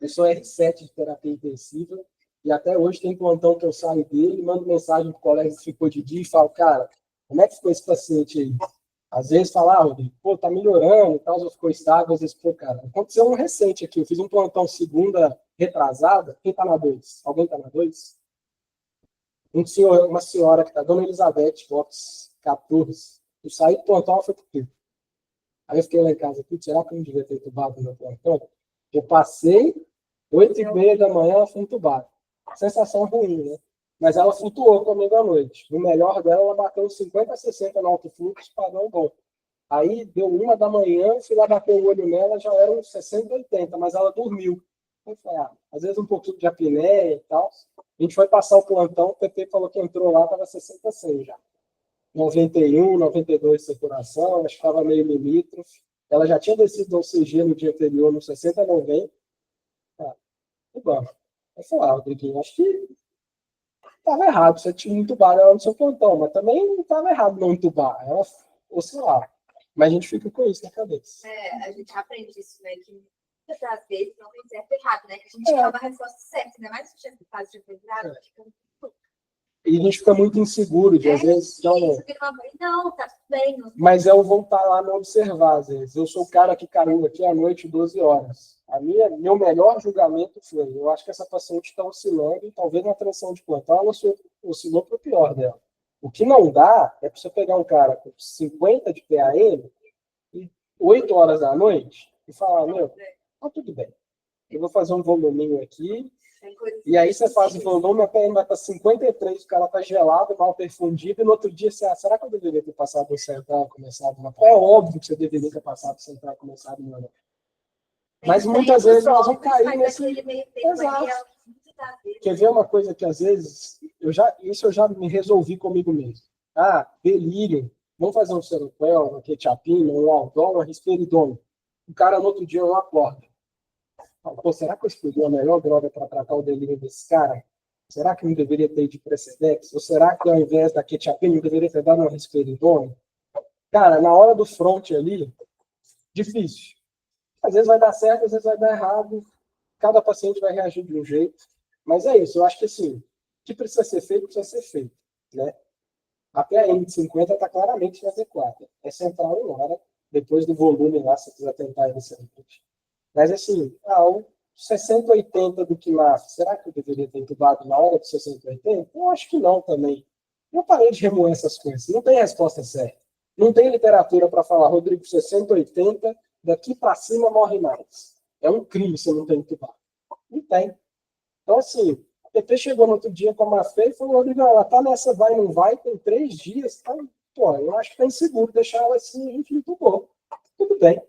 Eu sou R7 de terapia intensiva, e até hoje tem plantão que eu saio dele, mando mensagem pro colega que ficou de dia e falo, cara, como é que ficou esse paciente aí? Às vezes fala, Rodrigo, pô, tá melhorando e tal, já ficou estável, às vezes, pô, cara, aconteceu um recente aqui, eu fiz um plantão segunda retrasada, quem tá na 2? Alguém tá na 2? Uma senhora que tá, Dona Elizabeth, box 14, eu saí do plantão, ela foi pro tubo. Aí eu fiquei lá em casa, será que eu não devia ter entubado no meu plantão? Eu passei 8h30 da manhã, ela foi entubada. Sensação ruim, né? Mas ela flutuou comigo à noite. No melhor dela, ela bateu 50 a 60 no alto fluxo, padrão bom. Aí deu 1 da manhã, fui lá bater o olho nela, já eram 60, 80, mas ela dormiu. Eu falei, às vezes um pouquinho de apneia e tal. A gente foi passar o plantão, o PP falou que entrou lá, estava 60, 100 já. 91, 92 de saturação, acho que estava meio limítrofe. Ela já tinha descido do OCG no dia anterior, no 60, 90. Bom, eu falei, Rodriguinho, acho que estava errado você tinha entubado ela no seu plantão, mas também não estava errado não entubar. Ela oscilar. Mas a gente fica com isso na cabeça. A gente aprende isso, né? Que muitas das vezes não tem certo e errado, né? Que a gente toma a resposta certa, né? Mas se tivesse caso de errado, fica muito. E a gente fica muito inseguro, de às vezes. Não, tá tudo bem. Mas é o voltar lá no observar, às vezes. Eu sou o cara que caiu aqui à noite 12 horas. Meu melhor julgamento foi, eu acho que essa paciente está oscilando e talvez na transição de plantão ela oscilou para o pior dela. O que não dá é para você pegar um cara com 50 de PAM e 8 horas da noite e falar, meu, tá tudo bem. Eu vou fazer um voluminho aqui, e aí você faz o volume, a PM vai para 53, o cara tá gelado, mal perfundido, e no outro dia você, será que eu deveria ter passado o central, começado uma? É óbvio que você deveria ter passado o central, começado uma. Mas muitas vezes nós vamos cair nesse. Exato. Quer ver uma coisa que às vezes, isso eu já me resolvi comigo mesmo. Delírio, vamos fazer um seroquel, uma quetiapina, um aldol, uma risperidona. O cara no outro dia não acorda. Pô, será que eu escolhi a melhor droga para tratar o delírio desse cara? Será que não deveria ter de Precedex? Ou será que ao invés da quetiapina eu deveria ter dado uma risperidona? Cara, na hora do front ali, difícil. Às vezes vai dar certo, às vezes vai dar errado. Cada paciente vai reagir de um jeito. Mas é isso, eu acho que assim, o que precisa ser feito, precisa ser feito. Né? A PAM de 50 está claramente adequada. É central em hora, depois do volume lá, se você quiser tentar inicialmente. Mas assim, o 60, 80 do KNAF, será que eu deveria ter entubado na hora do 60, 80? Eu acho que não também. Eu parei de remoer essas coisas. Não tem resposta certa. Não tem literatura para falar, Rodrigo, 60, 80, daqui para cima morre mais. É um crime se não tem entubado. Não tem. Então, assim, a PT chegou no outro dia com a Mafê e falou, Rodrigo, ela tá nessa vai, não vai, tem 3 dias. Tá? Pô, eu acho que tá inseguro deixar ela assim, a gente entubou. Tudo bem.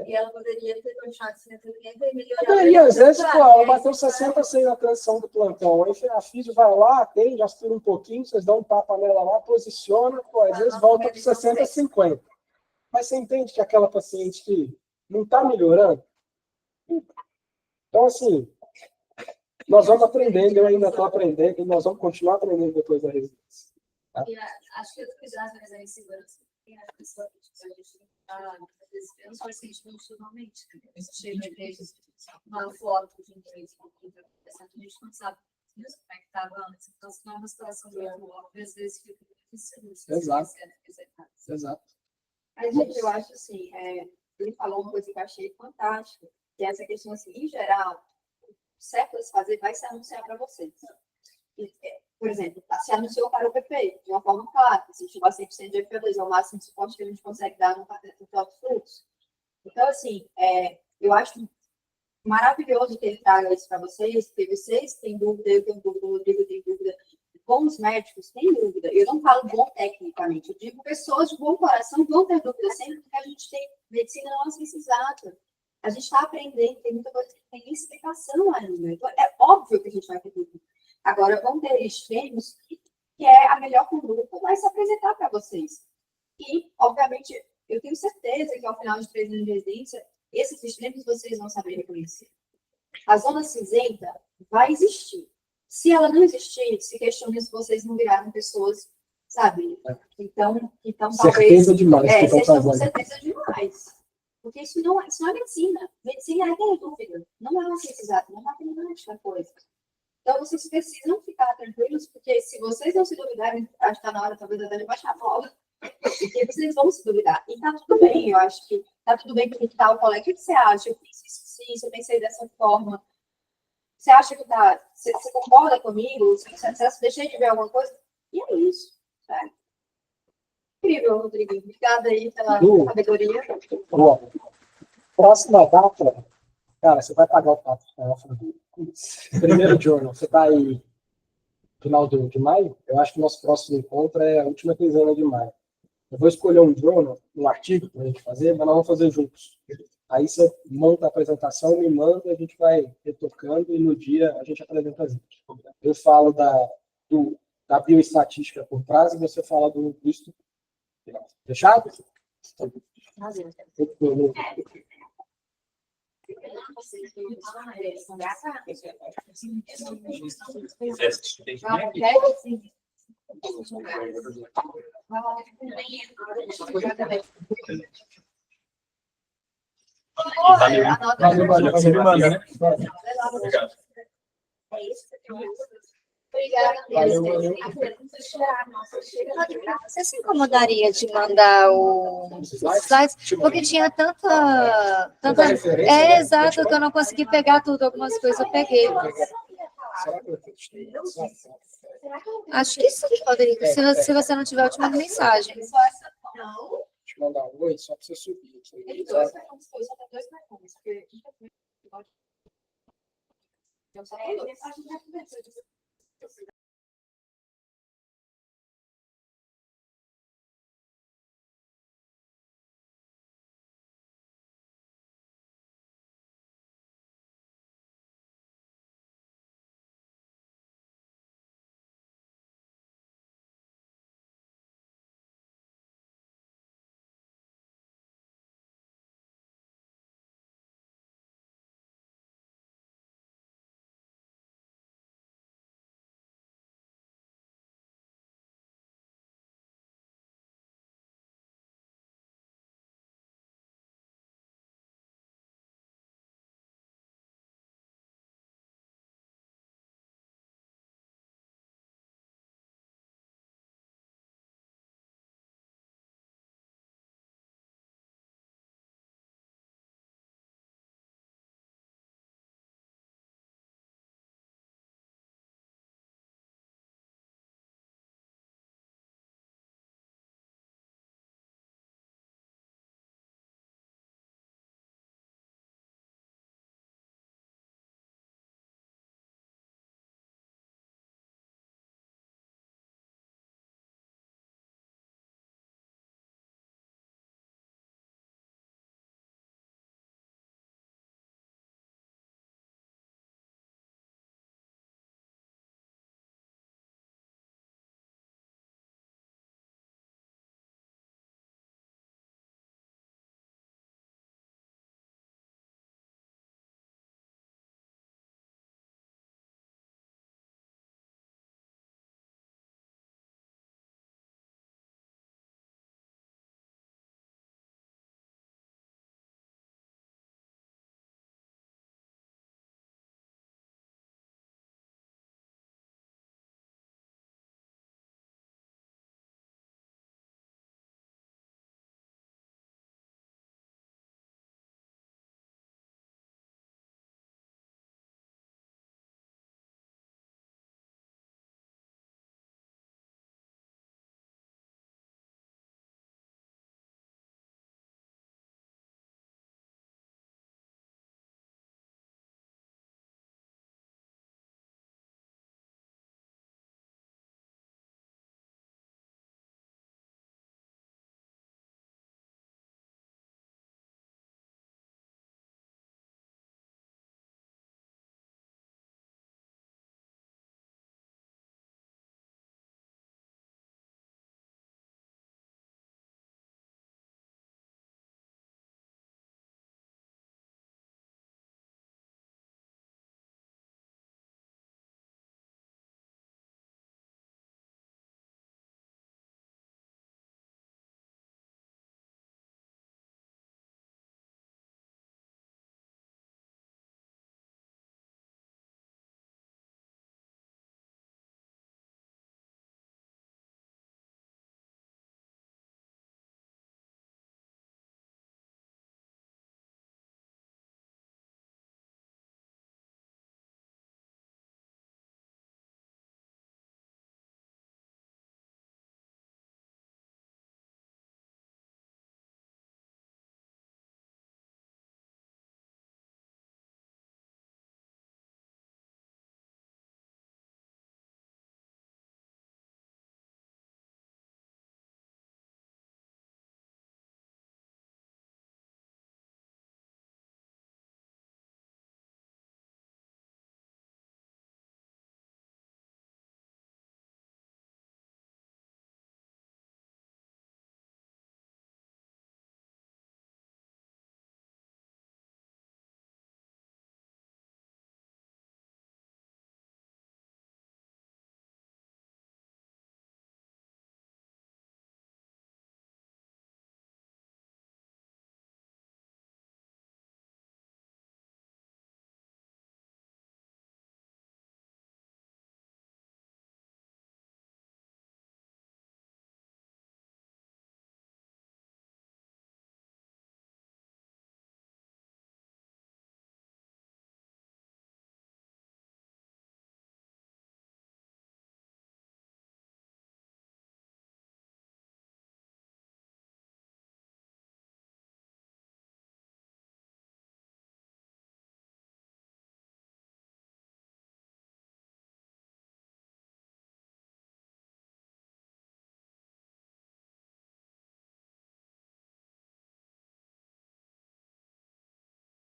E ela poderia ter continuado 60 e melhorar. Poderia, às vezes, ela bateu 60 sem na transição do plantão. Aí a físio vai lá, atende, aspira um pouquinho, vocês dão um tapa nela lá, posiciona, às vezes volta para 60, 50. Mas você entende que aquela paciente que não está melhorando? Então, assim, nós vamos aprendendo, eu ainda estou aprendendo, e nós vamos continuar aprendendo depois da residência. Tá? Acho que eu estou cuidando mais da insegurança. A pessoa que a gente eu não sou assim, normalmente, cheio de vezes, uma foto de inglês, a gente não sabe como é que estava antes, então se não é uma situação muito óbvia, às vezes fica difícil. Exato. Exato. Mas, gente, eu acho assim, ele falou uma coisa que eu achei fantástica, que é essa questão assim, em geral, o certo a se fazer vai se anunciar para vocês. Por exemplo, se anunciou para o PP, de uma forma clara, se tiver 100% de FP2, é o máximo de suporte que a gente consegue dar no total de fluxo. Então, assim, eu acho maravilhoso que ele traga isso para vocês, porque vocês têm dúvida, eu tenho dúvida, o Rodrigo tem dúvida, bons médicos têm dúvida. Eu não falo bom tecnicamente, eu digo pessoas de bom coração vão ter dúvida sempre, porque a gente tem medicina não é ciência exata. A gente está aprendendo, tem muita coisa que tem explicação ainda. Então, é óbvio que a gente vai ter dúvida. Agora, vão ter extremos que é a melhor conduta, vai se apresentar para vocês. E, obviamente, eu tenho certeza que ao final de 3 anos de residência, esses extremos vocês vão saber reconhecer. A zona cinzenta vai existir. Se ela não existir, se questionem se vocês não viraram pessoas, sabe? Então certeza demais. Vocês estão com certeza demais. Porque isso não é medicina. Medicina é ter dúvida. Não é uma ciência exata, não é matemática a coisa. Então, vocês precisam ficar tranquilos, porque se vocês não se duvidarem, acho que está na hora, talvez, até de baixar a bola. Porque vocês vão se duvidar. E tá tudo bem, eu acho que tá tudo bem que tá o colega. O que você acha? Eu fiz isso, eu pensei dessa forma. Você acha que tá... Você concorda comigo? Você deixei de ver alguma coisa? E é isso. Tá? Incrível, Rodrigo. Obrigada aí pela sabedoria. Próxima data, cara, você vai pagar o papo. Primeiro journal, você tá aí final de maio? Eu acho que o nosso próximo encontro é a última quinzena de maio. Eu vou escolher um journal, um artigo para a gente fazer, mas nós vamos fazer juntos. Aí você monta a apresentação, me manda, a gente vai retocando e no dia a gente apresenta junto. Eu falo da bioestatística por trás e você fala do estudo. Fechado? Valeu. Você me manda, né? É isso que eu Obrigada. Valeu, valeu. Você se incomodaria de mandar os slides? Porque tinha tanta. Tanta referência, É né? exato, que eu não consegui pegar tudo. Algumas coisas eu peguei. Será que eu testei? Acho que sim, Rodrigo. Se você não tiver, eu te mando mensagem. Não, Deixa eu mandar um oi, só pra você subir. tem dois perguntas, só tem dois perguntas, porque eu só tenho dois.